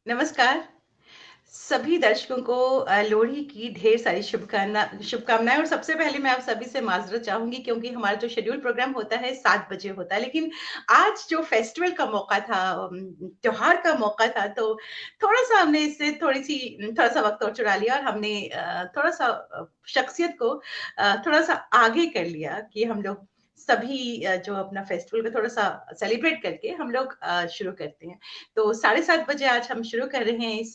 नमस्कार। सभी दर्शकों को लोहड़ी की ढेर सारी शुभकामनाएँ और सबसे पहले मैं आप सभी से माज़रत चाहूँगी क्योंकि हमारा जो शेड्यूल प्रोग्राम होता है 7 बजे होता है, लेकिन आज जो फेस्टिवल का मौका था त्योहार का मौका था, तो थोड़ा-सा हमने इससे थोड़ा-सा वक़्त और चुरा लिया और हमने थोड़ा-सा शख्सियत को थोड़ा-सा आगे कर लिया कि हम लोग सभी जो अपना फेस्टिवल को थोड़ा-सा सेलिब्रेट करके हम लोग शुरू करते हैं। तो 7:30 बजे आज हम शुरू कर रहे हैं इस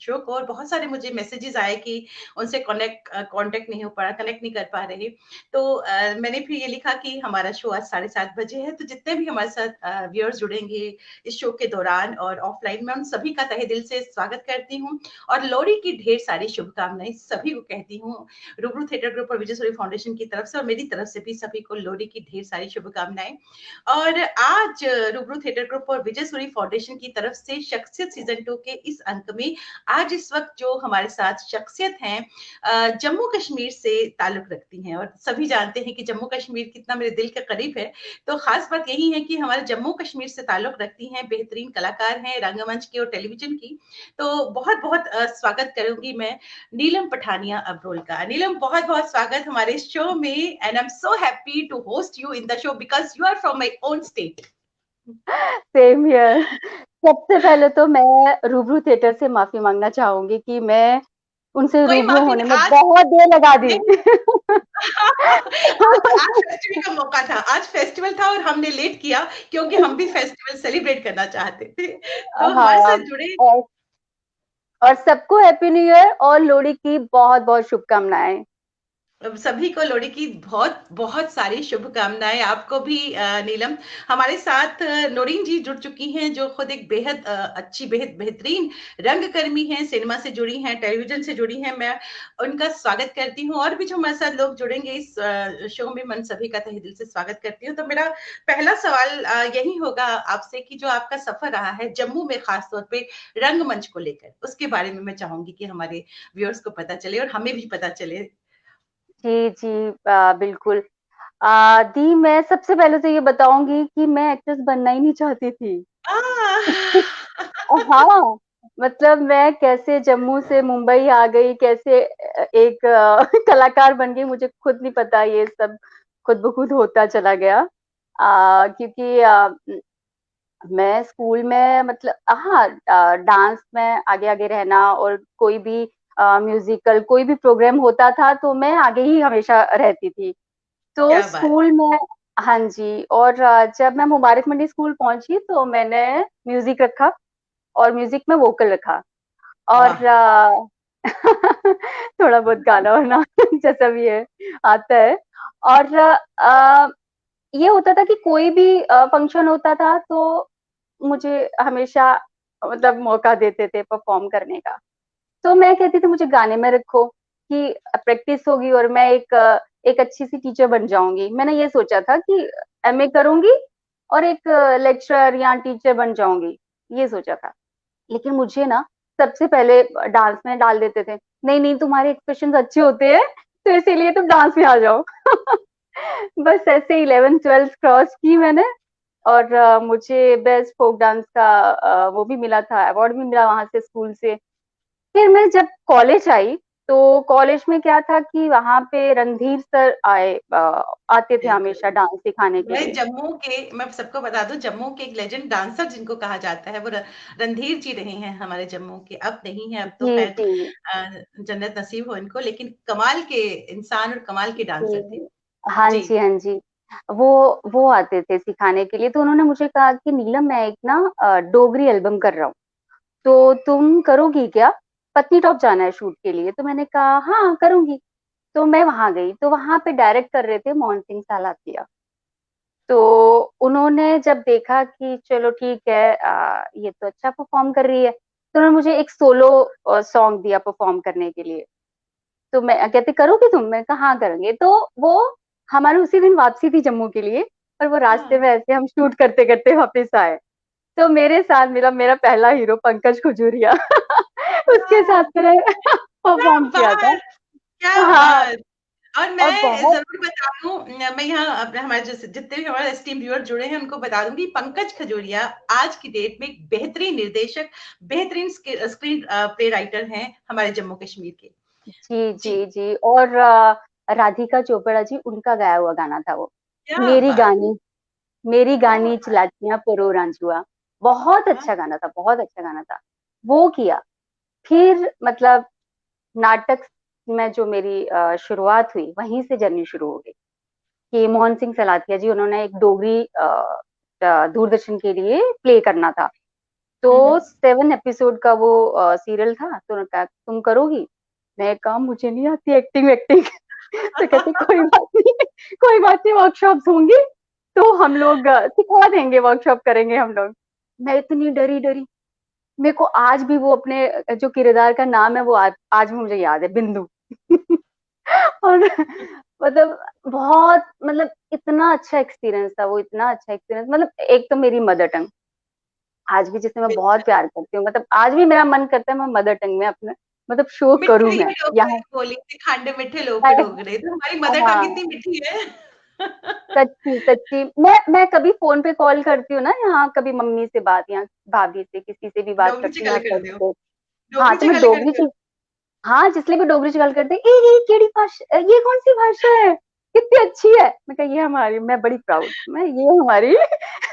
शो को और बहुत सारे मुझे मैसेजेस आए कि उनसे कॉन्टैक्ट नहीं हो पा रहा, कनेक्ट नहीं कर पा रहे। तो मैंने फिर ये लिखा कि हमारा शो आज 7:30 बजे है, तो जितने भी हमारे साथ व्यूअर्स जुड़ेंगे इस शो के दौरान और ऑफलाइन, मैं उन सभी का तहे दिल से स्वागत करती हूँ और लोहड़ी की ढेर सारी शुभकामनाएँ सभी को कहती हूँ। रूबरू थिएटर ग्रुप और विजय सूर्य फाउंडेशन की तरफ से और मेरी तरफ से भी सभी को लोहड़ी की ढेर सारी शुभकामनाएँ। और आज रूबरू थिएटर ग्रुप और विजय सूरी फाउंडेशन की तरफ से शख्सियत सीजन 2 के इस अंक में आज इस वक्त जो हमारे साथ शख्सियत हैं जम्मू कश्मीर से ताल्लुक रखती हैं और सभी जानते हैं कि जम्मू कश्मीर कितना मेरे दिल के करीब है। तो खास बात यही है कि हमारे जम्मू कश्मीर से ताल्लुक रखती हैं, बेहतरीन कलाकार हैं रंगमंच की और टेलीविजन की। तो बहुत बहुत स्वागत करूंगी मैं नीलम पठानिया अब्रोल का। नीलम, बहुत बहुत स्वागत हमारे शो में and I am so happy to host you in the show because you are from my own state. Same here. सबसे पहले तो मैं रूबरू थिएटर से माफी मांगना चाहूंगी कि मैं उनसे कोई रूबरू माफी होने नहीं में आज। बहुत देर लगा दी। नहीं। आज फेस्टिवल का मौका था, आज फेस्टिवल था और हमने लेट किया क्योंकि हम भी फेस्टिवल सेलिब्रेट करना चाहते थे। तो हमारे हाँ। साथ जुड़े। और, और सबको हैप्पी न्यू ईयर और लोहड़ी की बहुत बहुत शुभकामनाएं। सभी को लोहड़ी की बहुत बहुत सारी शुभकामनाएं, आपको भी नीलम। हमारे साथ नौरीन जी जुड़ चुकी हैं जो खुद एक बेहद अच्छी बेहद बेहतरीन रंगकर्मी हैं, सिनेमा से जुड़ी हैं, टेलीविजन से जुड़ी हैं। मैं उनका स्वागत करती हूँ और भी जो हमारे साथ लोग जुड़ेंगे इस शो में, मैं सभी का तहे दिल से स्वागत करती हूँ। तो मेरा पहला सवाल यही होगा आपसे कि जो आपका सफर रहा है जम्मू में खासतौर पे रंगमंच को लेकर, उसके बारे में मैं चाहूंगी कि हमारे व्यूअर्स को पता चले और हमें भी पता चले। जी जी, बिल्कुल। दी, मैं सबसे पहले तो ये बताऊंगी कि मैं एक्ट्रेस बनना ही नहीं चाहती थी। हाँ, मतलब मैं कैसे जम्मू से मुंबई आ गई, कैसे एक कलाकार बन गई, मुझे खुद नहीं पता। ये सब खुद ब खुद होता चला गया। क्योंकि मैं स्कूल में, मतलब हाँ, डांस में आगे आगे रहना, और कोई भी म्यूजिकल कोई भी प्रोग्राम होता था तो मैं आगे ही हमेशा रहती थी। तो क्या बात। स्कूल में, हाँ जी। और जब मैं मुबारक मंडी स्कूल पहुंची तो मैंने म्यूजिक रखा, और म्यूजिक में वोकल रखा। और वाह। थोड़ा बहुत गाना वाना जैसा भी है आता है। और ये होता था कि कोई भी फंक्शन होता था तो मुझे हमेशा, मतलब मौका देते थे परफॉर्म करने का। तो मैं कहती थी मुझे गाने में रखो कि प्रैक्टिस होगी और मैं एक अच्छी सी टीचर बन जाऊंगी। मैंने ये सोचा था कि एमए करूंगी और एक लेक्चरर या टीचर बन जाऊंगी, ये सोचा था। लेकिन मुझे ना सबसे पहले डांस में डाल देते थे। नहीं नहीं, तुम्हारे एक्सप्रेशन अच्छे होते हैं तो इसीलिए तुम डांस में आ जाओ। बस ऐसे 11th 12th क्रॉस की मैंने। और मुझे बेस्ट फोक डांस का वो भी मिला था, अवार्ड भी मिला वहां से, स्कूल से। फिर मैं जब कॉलेज आई तो कॉलेज में क्या था कि वहां पे रणधीर सर आते थे बिल्कुल। हमेशा डांस सिखाने के लिए। मैं सबको बता दूं, जम्मू के एक लेजेंड डांसर जिनको कहा जाता है वो रणधीर जी रहे हैं हमारे जम्मू के। अब नहीं है, अब तो जी खैर जी जन्नत नसीब हो इनको, लेकिन कमाल के इंसान और कमाल के डांसर थे। जी। हाँ जी। जी, हाँ जी। वो वो आते थे सिखाने के लिए। तो उन्होंने मुझे कहा कि नीलम, मैं एक ना डोगरी एल्बम कर रहा हूँ, तो तुम करोगी क्या? पत्नी टॉप जाना है शूट के लिए। तो मैंने कहा हाँ करूंगी। तो मैं वहां गई तो वहां पे डायरेक्ट कर रहे थे मोहन सिंह सालातिया। तो उन्होंने जब देखा कि चलो ठीक है, ये तो अच्छा परफॉर्म कर रही है, तो उन्होंने मुझे एक सोलो सॉन्ग दिया परफॉर्म करने के लिए। तो मैं कहते, करोगे तुम? मैं कहा हाँ करेंगे। तो वो हमारी उसी दिन वापसी थी जम्मू के लिए, और वो रास्ते हाँ। में ऐसे हम शूट करते करते वापस आए। तो मेरे साथ मिला मेरा पहला हीरो पंकज खजूरिया। उसके साथ हाँ, मैंने क्या परफॉर्म किया था। बात। क्या हाँ बात। और और मैं बहुत ज़रूर बता दूँ, मैं यहाँ हमारे जितने भी हमारे एस्टीम्ड व्यूअर जुड़े हैं, उनको बता दूँगी, पंकज खजूरिया आज की डेट में एक बेहतरीन निर्देशक, बेहतरीन स्क्रीन प्ले राइटर हैं हमारे जम्मू कश्मीर के। जी, जी, जी, जी। और राधिका चोपड़ा जी, उनका गाया हुआ गाना था वो। क्या मेरी बात! गानी मेरी क्या गानी बात! चलाकियाँ परो रांझुआ। बहुत हाँ, अच्छा गाना था, बहुत अच्छा गाना था। वो किया। फिर मतलब नाटक में जो मेरी शुरुआत हुई, वहीं से जर्नी शुरू हो गई कि मोहन सिंह सलाथिया जी, उन्होंने एक डोगरी दूरदर्शन के लिए प्ले करना था। तो हुँ, हुँ। 7 एपिसोड का वो सीरियल था, तो उन्होंने कहा तुम करोगी? मैं कहा मुझे नहीं आती एक्टिंग वेक्टिंग। तो कहते कोई बात नहीं, कोई बात नहीं, वर्कशॉप्स होंगी तो हम लोग सिखा देंगे, वर्कशॉप करेंगे हम लोग। मैं इतनी डरी डरी, मेरे को आज भी वो अपने जो किरदार का नाम है वो आज भी मुझे याद है, बिंदु। और मतलब बहुत मतलब इतना अच्छा एक्सपीरियंस था वो, इतना अच्छा एक्सपीरियंस, मतलब एक तो मेरी मदर टंग आज भी जिसे मैं बहुत बिल्कुल। प्यार करती हूँ, मतलब आज भी मेरा मन करता है मैं मदर टंग में अपने मतलब शो करूँ मिठाई मैं के लोग पे यहाँ। बोली थी, खांडे मीठे लोग पे डोगरे, तो हमारी मदर टंग हाँ, कितनी मीठी है। सच्ची सच्ची, मैं कभी फोन पे कॉल करती हूँ ना यहाँ, कभी मम्मी से बात या भाभी से किसी से भी बात डोगरी च करती हूँ गल यहाँ कर दियो, करते। हाँ डोगरी तो च मैं गल कर डोगरी दियो। च हाँ जिसलिए भी डोगरी च गल करते ये केड़ी भाषा, ये कौन सी भाषा है, कितनी अच्छी है। मैं कहा ये हमारी, मैं बड़ी प्राउड, मैं ये हमारी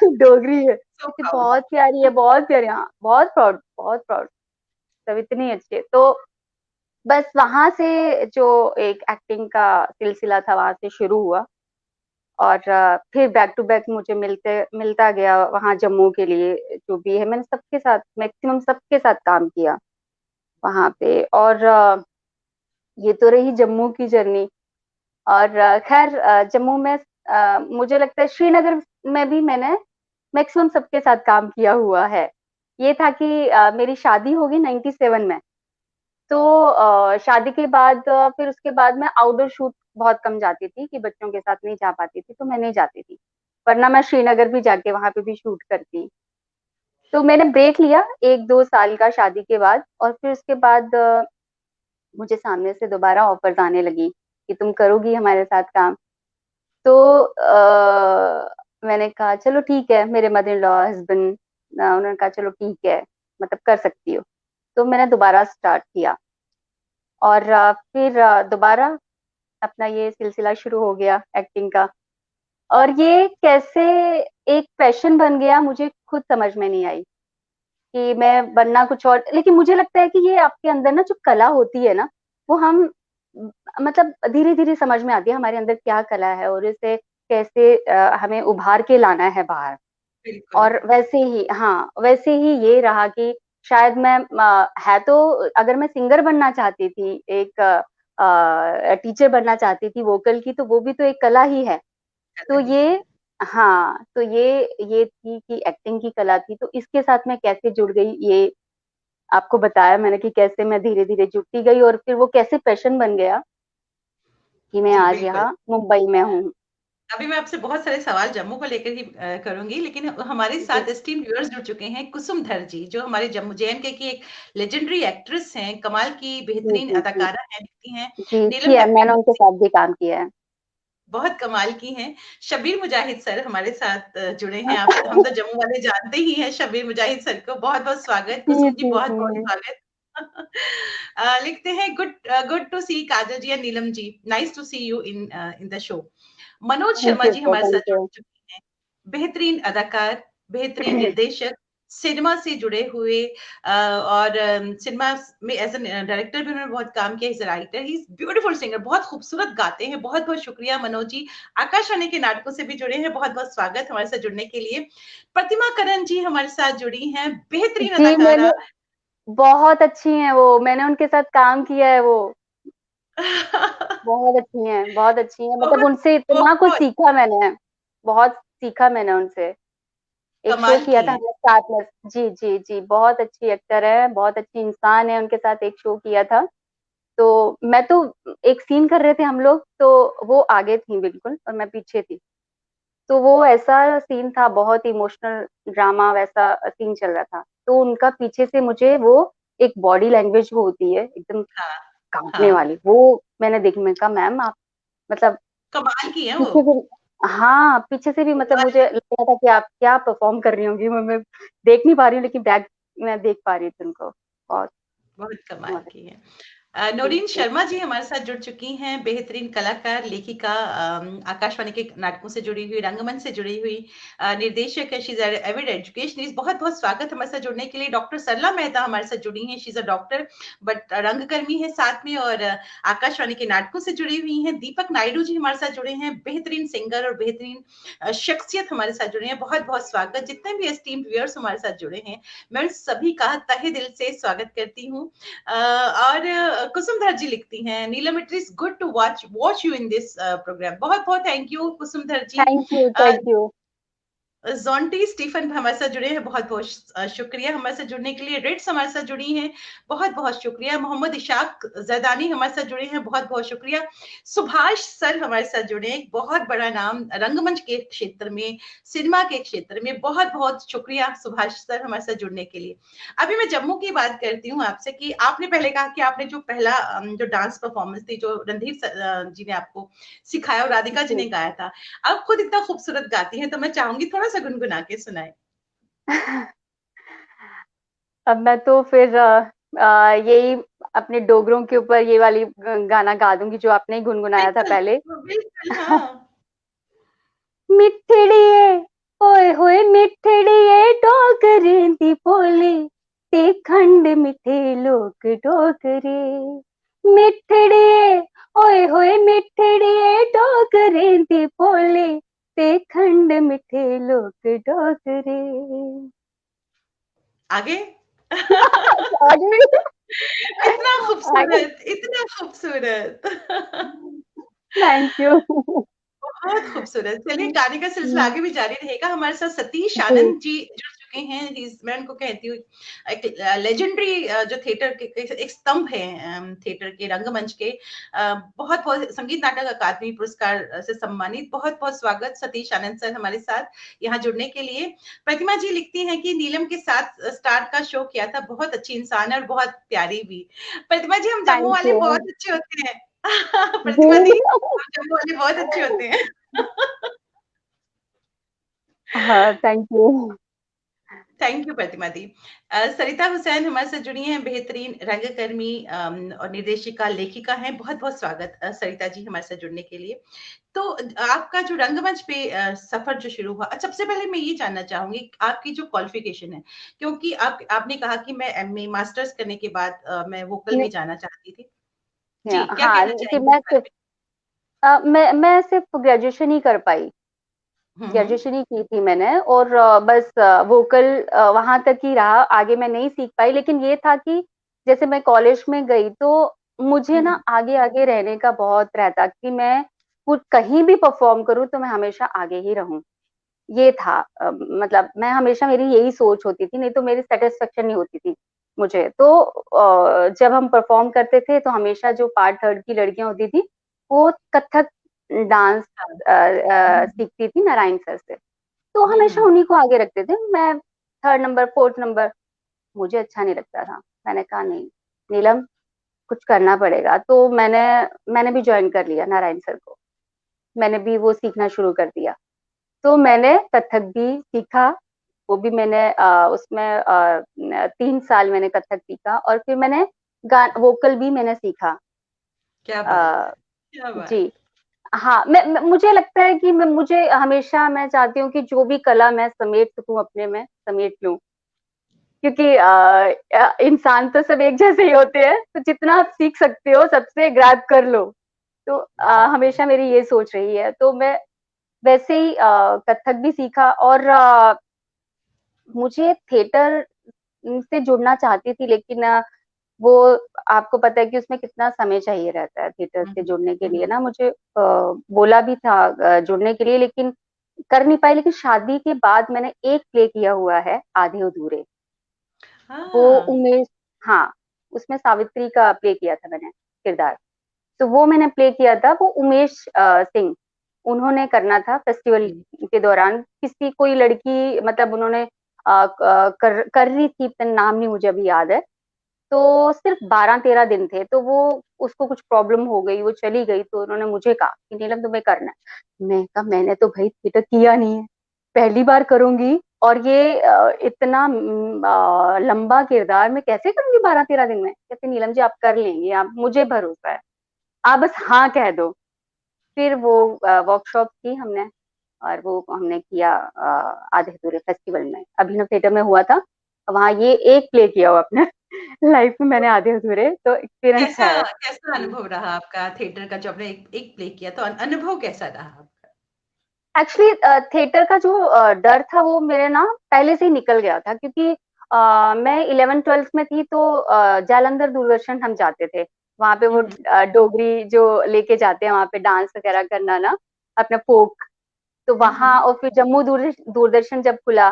डोगरी है, सो ये प्राउड। बहुत प्यारी है, बहुत प्यारी। हाँ बहुत प्राउड, बहुत प्राउड। सब इतनी अच्छी है। तो बस वहां से जो एक एक्टिंग का सिलसिला था वहां से शुरू हुआ। और फिर बैक टू बैक मुझे मिलता गया वहां जम्मू के लिए, जो भी है मैंने सबके साथ, मैक्सिमम सबके साथ काम किया वहां पे। और ये तो रही जम्मू की जर्नी। और खैर जम्मू में मुझे लगता है श्रीनगर में भी मैंने मैक्सिमम सबके साथ काम किया हुआ है। ये था कि मेरी शादी होगी 97 में। तो शादी के बाद फिर उसके बाद मैं आउटडोर शूट बहुत कम जाती थी, कि बच्चों के साथ नहीं जा पाती थी, तो मैं नहीं जाती थी। वरना मैं श्रीनगर भी जाके वहां पे भी शूट करती। तो मैंने ब्रेक लिया 1-2 साल का शादी के बाद, और फिर उसके बाद मुझे सामने से दोबारा ऑफर्स आने लगी कि तुम करोगी हमारे साथ काम। तो मैंने कहा चलो ठीक है, मेरे मदर इन लॉ हस्बैंड उन्होंने कहा चलो ठीक है, मतलब कर सकती हो। तो मैंने दोबारा स्टार्ट किया। और फिर दोबारा अपना ये सिलसिला शुरू हो गया एक्टिंग का। और ये कैसे एक पैशन बन गया मुझे खुद समझ में नहीं आई, कि मैं बनना कुछ और, लेकिन मुझे लगता है कि ये आपके अंदर ना जो कला होती है ना, वो हम मतलब धीरे धीरे समझ में आती है हमारे अंदर क्या कला है, और इसे कैसे हमें उभार के लाना है बाहर। बिल्कुल। और वैसे ही, हाँ वैसे ही ये रहा कि शायद मैं है तो, अगर मैं सिंगर बनना चाहती थी, एक टीचर बनना चाहती थी वोकल की, तो वो भी तो एक कला ही है। कला तो ही ये, है। हाँ तो ये थी कि एक्टिंग की कला थी, तो इसके साथ मैं कैसे जुड़ गई, ये आपको बताया मैंने कि कैसे मैं धीरे धीरे जुड़ती गई, और फिर वो कैसे पैशन बन गया कि मैं जी, आज बिल्कुल। यहाँ मुंबई में हूँ। अभी मैं आपसे बहुत सारे सवाल जम्मू को लेकर ही करूँगी, लेकिन हमारे जी साथ एस्टीम्ड व्यूअर्स जुड़ चुके हैं, कुसुमधर जी, जो हमारे जम्मू जेएनके की एक लेजेंडरी एक्ट्रेस हैं, कमाल की जी बेहतरीन जी जी अदाकारा हैं, दिखती हैं। जी, नीलम किया है, मैंने उनके डकैत साथ भी काम किया है। बहुत कमाल की हैं। शब्बीर मुजाहिद सर हमारे साथ जुड़े हैं। आप हम तो जम्मू वाले जानते ही हैं शब्बीर मुजाहिद सर को। बहुत-बहुत स्वागत। जी कुसुम जी जी बहुत-बहुत जी स्वागत। लिखते हैं good to see Kajal ji and Neelam ji. Nice to see you in the show. Manoj thank Sharma you ji sir, हमारे साथ थैंक जुड़ यू। चुके हैं। बेहतरीन अदाकार, बेहतरीन निर्देशक, सिनेमा से जुड़े हुए और सिनेमा में एज़ एन डायरेक्टर भी उन्होंने बहुत काम किया, is a writer, he is beautiful singer, बहुत खूबसूरत गाते हैं। बहुत-बहुत शुक्रिया मनोज जी। आकाशवाणी के नाटकों से भी जुड़े हैं, बहुत-बहुत स्वागत हमारे साथ जुड़ने के लिए। प्रतिमा करण जी हमारे साथ जुड़ी हैं, बेहतरीन जी अदाकारा। मैंने, बहुत अच्छी हैं वो, मैंने उनके साथ काम किया है वो, बहुत अच्छी हैं, बहुत अच्छी हैं, मतलब बहुत, उनसे इतना कुछ बहुत सीखा मैंने, बहुत सीखा मैंने उनसे। एक शो कमाल किया की था हैं। हमने साथ में। जी जी जी, बहुत अच्छी एक्टर है, बहुत अच्छी इंसान है, उनके साथ एक शो किया था। तो मैं तो एक सीन कर रहे थे हम लोग, तो वो आगे थी बिल्कुल और मैं पीछे थी। तो वो ऐसा सीन था, बहुत इमोशनल ड्रामा वैसा सीन चल रहा था। तो उनका पीछे से मुझे वो एक बॉडी लैंग्वेज वो होती है एकदम हाँ, कांपने हाँ। वाली, वो मैंने देखी। मैंने कहा मैम आप मतलब कमाल की है वो। पीछे से, हाँ, पीछे से भी मतलब मुझे लग रहा था कि आप क्या परफॉर्म कर रही होंगी, मैं देख नहीं पा रही हूँ, लेकिन बैक मैं देख पा रही थी उनको। बहुत बहुत कमाल बहुत की है। Thank Naureen you. शर्मा जी हमारे साथ जुड़ चुकी हैं, बेहतरीन कलाकार, लेखिका, आकाशवाणी के नाटकों से जुड़ी हुई, रंगमंच से जुड़ी हुई, निर्देशक है, शी इज़ एविड एजुकेशनिस्ट। बहुत-बहुत स्वागत हमारे साथ जुड़ने के लिए। डॉक्टर सरला मेहता हमारे साथ जुड़ी हैं, she is a doctor but रंगकर्मी है साथ में, और आकाशवाणी के नाटकों से जुड़ी हुई हैं। दीपक नायडू जी हमारे साथ जुड़े हैं, बेहतरीन सिंगर और बेहतरीन शख्सियत हमारे साथ जुड़े हैं। बहुत-बहुत स्वागत। जितने भी एस्टीम्ड व्यूअर्स हमारे साथ जुड़े हैं, मैं उन सभी का तहे दिल से स्वागत करती हूँ। और कुसुमधर जी लिखती हैं, Neelam it is good to watch you in this program. बहुत बहुत thank you Kusumdhar ji. Thank you, uh, thank you. Jonty Stephen हमारे साथ जुड़े हैं, बहुत बहुत शुक्रिया हमारे साथ जुड़ने के लिए। रिट्स हमारे साथ जुड़ी हैं, बहुत बहुत शुक्रिया। मोहम्मद इशाक जैदानी हमारे साथ जुड़े हैं, बहुत बहुत शुक्रिया। सुभाष सर हमारे साथ जुड़े हैं, एक बहुत बड़ा नाम रंगमंच के क्षेत्र में, सिनेमा के क्षेत्र में। बहुत बहुत शुक्रिया सुभाष सर हमारे साथ जुड़ने के लिए। अभी मैं जम्मू की बात करती हूँ आपसे, कि आपने पहले कहा कि आपने जो पहला जो डांस परफॉर्मेंस थी, जो रणधीर जी ने आपको सिखाया और राधिका जी जी। ने गाया था, आप खुद इतना खूबसूरत गाती हैं, तो मैं चाहूंगी थोड़ा सा गुनगुना के सुनाएं। अब मैं तो फिर यही अपने डोगरों के ऊपर ये वाली गाना गा दूंगी जो आपने ही गुनगुनाया था बिल्कुल, पहले। बिल्कुल, हाँ। मिठड़िए, ओए होए मिठड़िए, डोगरें दी बोली ते खंड मिठे लोक डोगरे। मिठड़िए, ओए होए मिठड़िए, डोगरें दी बोली ते खंड मिठे लोक डोगरे। आगे। आगे। इतना आगे। खूबसूरत, इतना खूबसूरत। Thank you. बहुत खूबसूरत। चलिए, गाने का सिलसिला आगे भी जारी रहेगा। हमारे साथ सतीश जी। आनंद जी जुड़ चुके हैं। मैं उनको कहती हूँ एक लेजेंडरी जो थिएटर के एक स्तंभ है, थिएटर के, रंगमंच के। बहुत बहुत संगीत नाटक अकादमी पुरस्कार से सम्मानित। बहुत बहुत स्वागत सतीश आनंद सर हमारे साथ यहाँ जुड़ने के लिए। प्रतिमा जी लिखती हैं कि नीलम के साथ स्टार का शो किया था, बहुत अच्छी इंसान है और बहुत प्यारी भी। प्रतिमा जी, हम जम्मू थैंक वाले यू। बहुत अच्छे होते हैं। जी। प्रतिमा दी, हम जम्मू वाले बहुत अच्छे होते हैं। हाँ, थैंक यू। थैंक यू प्रतिमा दी। सरिता हुसैन हमारे साथ जुड़ी हैं, बेहतरीन रंगकर्मी और निर्देशिका, लेखिका हैं। बहुत बहुत स्वागत सरिता जी हमारे साथ जुड़ने के लिए। तो आपका जो रंगमंच पे सफर जो शुरू हुआ, सबसे पहले मैं ये जानना चाहूंगी आपकी जो क्वालिफिकेशन है, क्योंकि आपने कहा कि मैं एमए मास्टर्स करने के बाद मैं वोकल में जाना चाहती थी। जी, क्या हाँ, कहना कि चाहेंगे इस बारे में? मैं सिर्फ ग्रेजुएशन ही कर पाई। हम्म। ग्रेजुएशन ही की थी मैंने, और बस वोकल वहां तक ही रहा, आगे मैं नहीं सीख पाई। लेकिन ये था कि जैसे मैं कॉलेज में गई तो मुझे ना हम्म। आगे आगे रहने का बहुत रहता कि मैं कुछ कहीं भी परफॉर्म करूँ तो मैं हमेशा आगे ही रहूं। ये था मतलब मैं हमेशा, मेरी यही सोच होती थी, नहीं तो मेरी सेटिस्फेक्शन नहीं होती थी मुझे। तो जब हम परफॉर्म करते थे तो हमेशा जो पार्ट थर्ड की लड़कियां होती थी वो कथक डांस सीखती थी नारायण सर से, तो हमेशा हम्म। उन्हीं को आगे रखते थे। मैं थर्ड नंबर फोर्थ नंबर, मुझे अच्छा नहीं लगता था। मैंने कहा नहीं नीलम, कुछ करना पड़ेगा। तो मैंने भी ज्वाइन कर लिया नारायण सर को, मैंने भी वो सीखना शुरू कर दिया। तो मैंने कथक भी सीखा, वो भी मैंने उसमें 3 साल मैंने कथक सीखा, और फिर मैंने वोकल भी मैंने सीखा। क्या बात है, अ, क्या बात जी। हाँ, मुझे लगता है कि मुझे हमेशा, मैं चाहती हूँ कि जो भी कला मैं समेट सकूं अपने में समेट लूं, क्योंकि इंसान तो सब एक जैसे ही होते हैं, तो जितना आप सीख सकते हो सबसे ग्रैब कर लो। तो हमेशा मेरी ये सोच रही है। तो मैं वैसे ही कथक भी सीखा, और मुझे थिएटर से जुड़ना चाहती थी, लेकिन वो आपको पता है कि उसमें कितना समय चाहिए रहता है थिएटर है। से जुड़ने के लिए हम्म। ना। मुझे बोला भी था जुड़ने के लिए, लेकिन कर नहीं पाई। लेकिन शादी के बाद मैंने एक प्ले किया हुआ है, आधे अधूरे। वो हाँ। उमेश, हाँ, उसमें सावित्री का प्ले किया था मैंने किरदार। तो वो मैंने प्ले किया था, वो उमेश सिंह, उन्होंने करना था फेस्टिवल के दौरान। किसी कोई लड़की, मतलब उन्होंने कर रही थी, नाम नहीं मुझे अभी याद है। तो सिर्फ 12-13 दिन थे, तो वो उसको कुछ प्रॉब्लम हो गई, वो चली गई, तो उन्होंने मुझे कहा कि नीलम तुम्हें करना है। मैं कहा मैंने तो भाई थिएटर किया नहीं है, पहली बार करूंगी, और ये इतना लंबा किरदार मैं कैसे करूंगी 12-13 दिन में। कहते नीलम जी आप कर लेंगी, आप मुझे भरोसा है, आप बस हाँ कह दो। फिर वो वर्कशॉप की हमने, और वो हमने किया आधे अधूरे फेस्टिवल में, अभिनव थिएटर में हुआ था, वहाँ ये एक प्ले किया हुआ अपने लाइफ में मैंने, आधे अधूरे, तो एक्सपीरियंस कैसा है। कैसा अनुभव रहा आपका थिएटर का, जो आपने एक प्ले किया, तो अनुभव कैसा रहा आपका? एक्चुअली थिएटर का जो डर था वो मेरे ना पहले से ही निकल गया था, क्योंकि मैं 11th-12th में थी, तो जालंधर दूरदर्शन हम जाते थे, वहां पे हुँ, वो हुँ। डोगरी जो लेके जाते हैं वहां पे डांस वगैरह करना ना, अपना फोक, तो हुँ, वहां, हुँ। और फिर जम्मू दूरदर्शन जब खुला,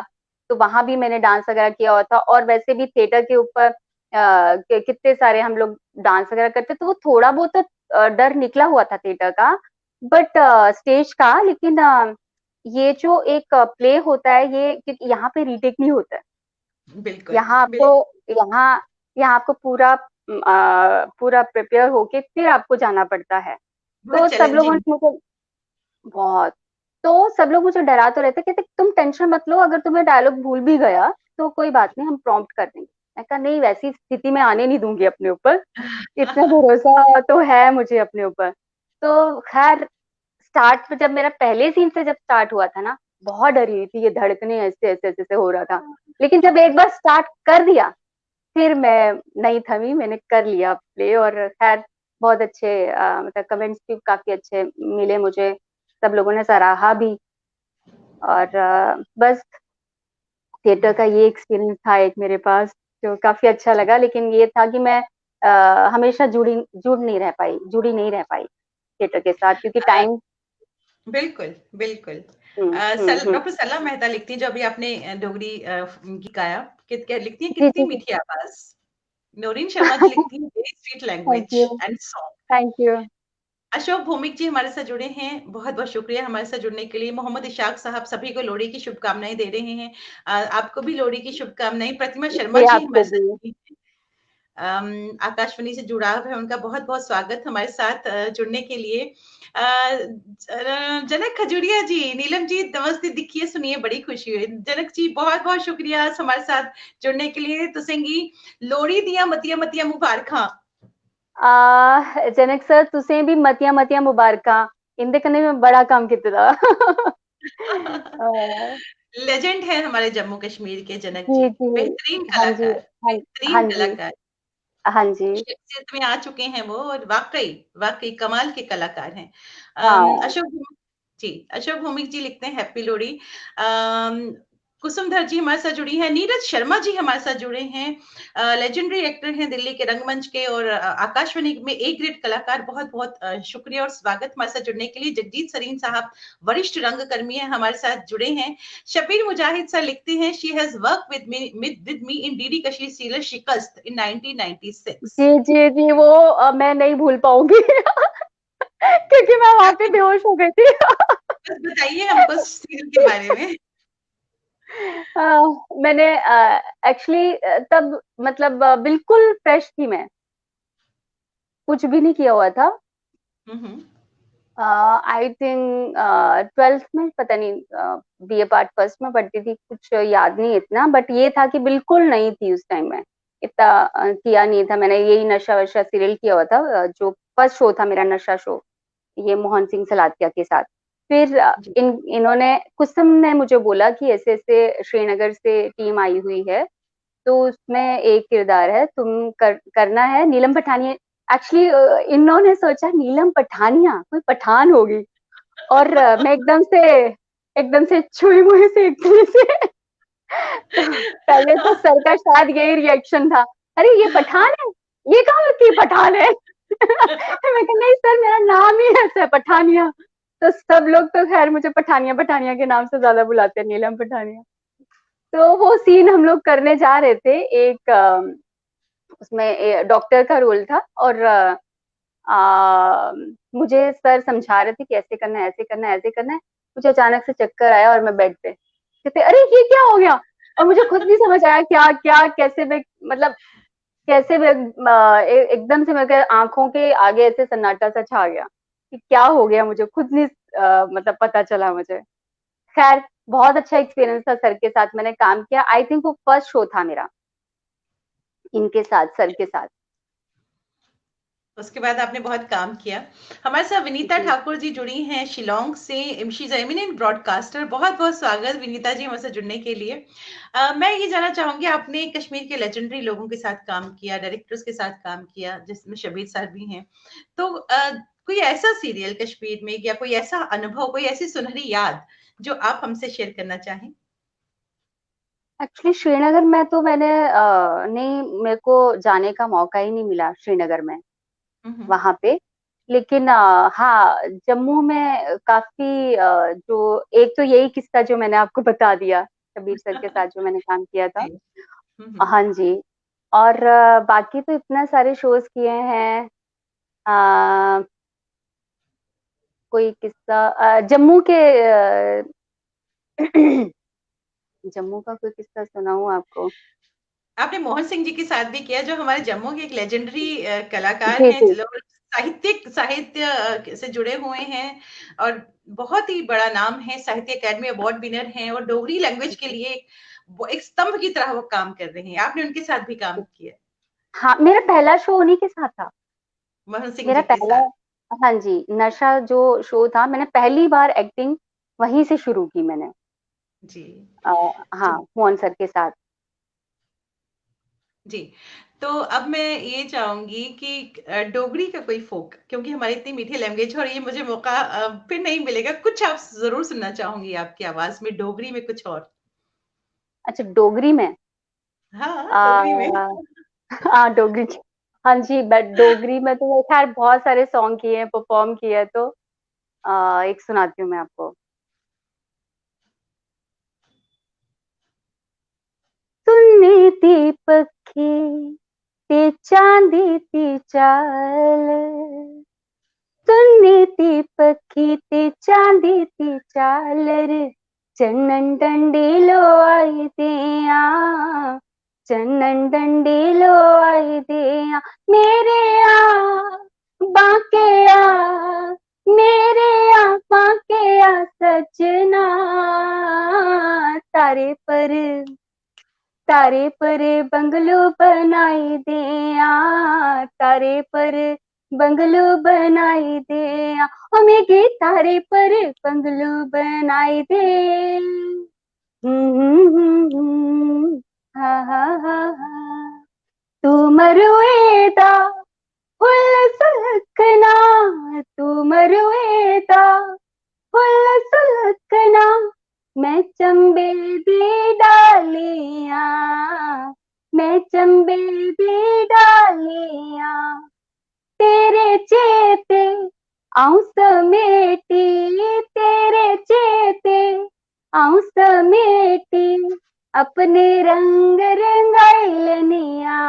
तो वहां भी मैंने डांस वगैरह किया हुआ था, और वैसे भी थिएटर के ऊपर कितने सारे हम लोग डांस वगैरह करते, तो वो थोड़ा बहुत तो डर निकला हुआ था थिएटर का, बट स्टेज का। लेकिन ये जो एक प्ले होता है, ये क्योंकि यहाँ पे रीटेक नहीं होता है, बिल्कुल, यहाँ आपको, बिल्कुल। यहाँ यहाँ आपको पूरा पूरा प्रिपेयर होके फिर आपको जाना पड़ता है। बहुत तो सब लोगों चैलेंजिंग। ने मुझे, बहुत, तो सब लोग मुझे डरा तो रहते, कहते तुम टेंशन मत लो, अगर तुम्हें डायलॉग भूल भी गया तो कोई बात नहीं, हम प्रॉम्प्ट कर देंगे। मैं कहा नहीं, वैसी स्थिति में आने नहीं दूंगी अपने ऊपर, इतना भरोसा तो है मुझे अपने ऊपर। तो खैर, स्टार्ट में जब मेरा पहले सीन से जब स्टार्ट हुआ था ना, बहुत डरी हुई थी, ये धड़कने ऐसे ऐसे ऐसे से हो रहा था, लेकिन जब एक बार स्टार्ट कर दिया, फिर मैं नहीं थमी, मैंने कर लिया प्ले, और खैर बहुत अच्छे मतलब कमेंट्स भी काफी अच्छे मिले मुझे, सब लोगों ने सराहा भी, और बस थिएटर का ये एक्सपीरियंस था एक मेरे पास, जो काफी अच्छा लगा, लेकिन ये था कि मैं हमेशा जुड़ी नहीं रह पाई थिएटर के साथ, क्योंकि अ, टाइम। बिल्कुल, बिल्कुल। हम्म हम्म हम्म डॉक्टर सला मेहता लिखती हैं, जो अभी आपने डोगरी गीत गाया, कित क्या लिखती हैं, जी कितनी जी जी। मीठी आवाज़। नौरीन शर्मा जी लिखती हैं, very sweet thank language you. And song. Thank you. Ashok Bhowmik ji हमारे साथ जुड़े हैं, बहुत-बहुत शुक्रिया हमारे साथ जुड़ने के लिए। मोहम्मद इशाक साहब सभी को लोहड़ी की शुभकामनाएँ दे रहे हैं। आपको भी लोहड़ी की शुभकामनाएँ। प्रतिमा शर्मा जी जी आपको हमारे साथ भी। जुड़ी हैं। आकाशवाणी से जुड़ाव है उनका, बहुत-बहुत स्वागत हमारे साथ जुड़ने के लिए। जनक खजूरिया जी, नीलम जी नमस्ते, दिखिए, सुनिए, बड़ी खुशी हुई। जनक जी बहुत-बहुत शुक्रिया हमारे साथ जुड़ने के लिए। तुसेंगी लोहड़ी दियां मतियां मुबारखां। जनक सर, तुसें भी मतियां मतियां मुबारकां, इंदे कन्नै मैं बड़ा काम कीते दा। लेजेंड है हमारे जम्मू कश्मीर के जनक जी, जी जी। बेहतरीन हाँ जी। कलाकार, हाँ। हाँ बेहतरीन जी। कलाकार। हाँ जी। शख्सियत में आ चुके हैं वो, और वाक़ई, वाक़ई कमाल के कलाकार हैं। हाँ। अशोक भौमिक जी, अशोक भौमिक जी लिखते हैं हैप्पी लोहड़ी। कुसुमधर जी हमारे साथ जुड़ी हैं, नीरज शर्मा जी हमारे साथ जुड़े हैं। लेजेंडरी एक्टर हैं दिल्ली के रंगमंच के, और आकाशवाणी में ए ग्रेड कलाकार। बहुत-बहुत शुक्रिया और स्वागत हमारे साथ जुड़ने के लिए। जगजीत सरीन साहब वरिष्ठ रंगकर्मी हैं, हमारे साथ जुड़े हैं। शब्बीर मुजाहिद सर लिखते हैं, she has worked with me in DD Kashir serial शिकस्त इन 1996। जी जी जी, वो मैं नहीं भूल पाऊंगी क्योंकि मैं वहां पे बेहोश हो गई थी। बस बताइए हमको सीरियल के बारे में। मैंने एक्चुअली तब मतलब बिल्कुल फ्रेश थी मैं, कुछ भी नहीं किया हुआ था। हुँ, हुँ। आई थिंक 12th में, पता नहीं, बीए पार्ट फर्स्ट में पढ़ती थी, कुछ याद नहीं इतना, बट ये था कि बिल्कुल नहीं थी उस टाइम में, इतना किया नहीं था मैंने, यही नशा वशा सीरियल किया हुआ था, जो फर्स्ट शो था मेरा नशा शो, ये मोहन सिंह सलातिया के साथ। फिर जी, इन्होंने, कुसुम ने मुझे बोला कि ऐसे ऐसे श्रीनगर से टीम आई हुई है, तो उसमें एक किरदार है, तुम करना है, नीलम पठानिया। एक्चुअली इन्होंने सोचा नीलम पठानिया कोई पठान होगी, और मैं एकदम से छुई मुई से एकदम से तो पहले तो सर का शायद यही रिएक्शन था, अरे ये पठान है, ये कहाँ की पठान है। मैं कहा नहीं सर, मेरा नाम ही ऐसा है पठानिया। तो सब लोग तो खैर मुझे पठानिया पठानिया के नाम से ज्यादा बुलाते हैं, नीलम पठानिया। तो वो सीन हम लोग करने जा रहे थे, एक उसमें डॉक्टर का रोल था, और मुझे सर समझा रहे थे कि ऐसे करना है, ऐसे करना है, ऐसे करना है। मुझे अचानक से चक्कर आया, और मैं बेड पे, कहते अरे ये क्या हो गया, और मुझे खुद नहीं समझ आया क्या क्या कैसे मैं, मतलब कैसे एकदम से मेरे आंखों के आगे ऐसे सन्नाटा सा छा गया कि क्या हो गया, मुझे खुद नहीं मतलब पता चला मुझे। खैर, बहुत अच्छा एक्सपीरियंस था सर के साथ, मैंने काम किया। आई थिंक वो फर्स्ट शो था मेरा इनके साथ, सर के साथ। उसके बाद आपने बहुत काम किया। हमारे साथ विनीता जी। ठाकुर जी जुड़ी हैं शिलांग से। She is eminent broadcaster. बहुत बहुत स्वागत विनीता जी हमसे जुड़ने के लिए। मैं ये जानना चाहूंगी, आपने कश्मीर के लेजेंडरी लोगों के साथ काम किया, डायरेक्टर्स के साथ काम किया, जिसमें शबीर सर भी हैं। तो कोई ऐसा सीरियल कश्मीर में या कोई ऐसा अनुभव, कोई ऐसी सुनहरी याद जो आप हमसे शेयर करना चाहें? एक्चुअली श्रीनगर में तो नहीं, मेरे को जाने का मौका ही नहीं मिला श्रीनगर में, हम्म। वहां पे। लेकिन हाँ, जम्मू में काफी जो एक तो यही किस्सा जो मैंने आपको बता दिया, कबीर सर के साथ जो मैंने काम किया था। जी। हम्म। हाँ जी। और बाकी तो इतने सारे शोज किए हैं। अ, कोई किस्सा जम्मू के जम्मू का कोई किस्सा सुनाऊं आपको? आपने मोहन सिंह जी के साथ भी किया, जो हमारे जम्मू के एक लेजेंडरी कलाकार जी हैं, जी। जो साहित्य से जुड़े हुए हैं और बहुत ही बड़ा नाम है, साहित्य अकादमी अवार्ड विनर हैं और डोगरी लैंग्वेज के लिए एक स्तंभ की तरह वो काम कर रहे हैं। आपने उनके साथ भी काम किया, हाँ, मेरा पहला शो उन्हीं के साथ था। मोहन सिंह मेरा जी के पहला, साथ। हाँ जी, नशा जो शो था, मैंने पहली बार एक्टिंग वहीं से शुरू की मैंने। जी। अ, हाँ, जी। मोहन सर के साथ। जी। तो अब मैं ये चाहूंगी कि डोगरी का कोई फोक, क्योंकि हमारी इतनी मीठी लैंग्वेज है और ये मुझे मौका फिर नहीं मिलेगा, कुछ आप जरूर सुनना चाहूंगी आपकी आवाज में डोगरी में कुछ और। अच्छा, डोगरी में? हाँ, डोगरी में। आ, हाँ, डोगरी की। हाँ जी, बट डोगरी में तो खैर बहुत सारे सॉन्ग किए हैं, परफॉर्म किया है, तो एक सुनाती हूँ मैं आपको। सुननी थी पखी ते चांदी ती चाल, सुननी थी पखी ते चांदी ती चालर, चन्नन डंडीलो आई दिया, चन्नन डंडीलो आई दिया, मेरे आ बाके आ, मेरे आ बाके आ सजना, तारे पर, तारे पर बंगलो बनाई दिया, तारे पर बंगलो बनाई दिया, ओ मेरे तारे पर बंगलो बनाई दे। हा हा हा हा, तू मरुएदा फुल सुलखना, तू मरुएदा फुल सुलखना, मैं चंबे दी डालियां, मैं चंबे दी डालियां, तेरे चेते आऊं समेटी, तेरे चेते आऊं समेटी, अपने रंग रंगाइलनिया,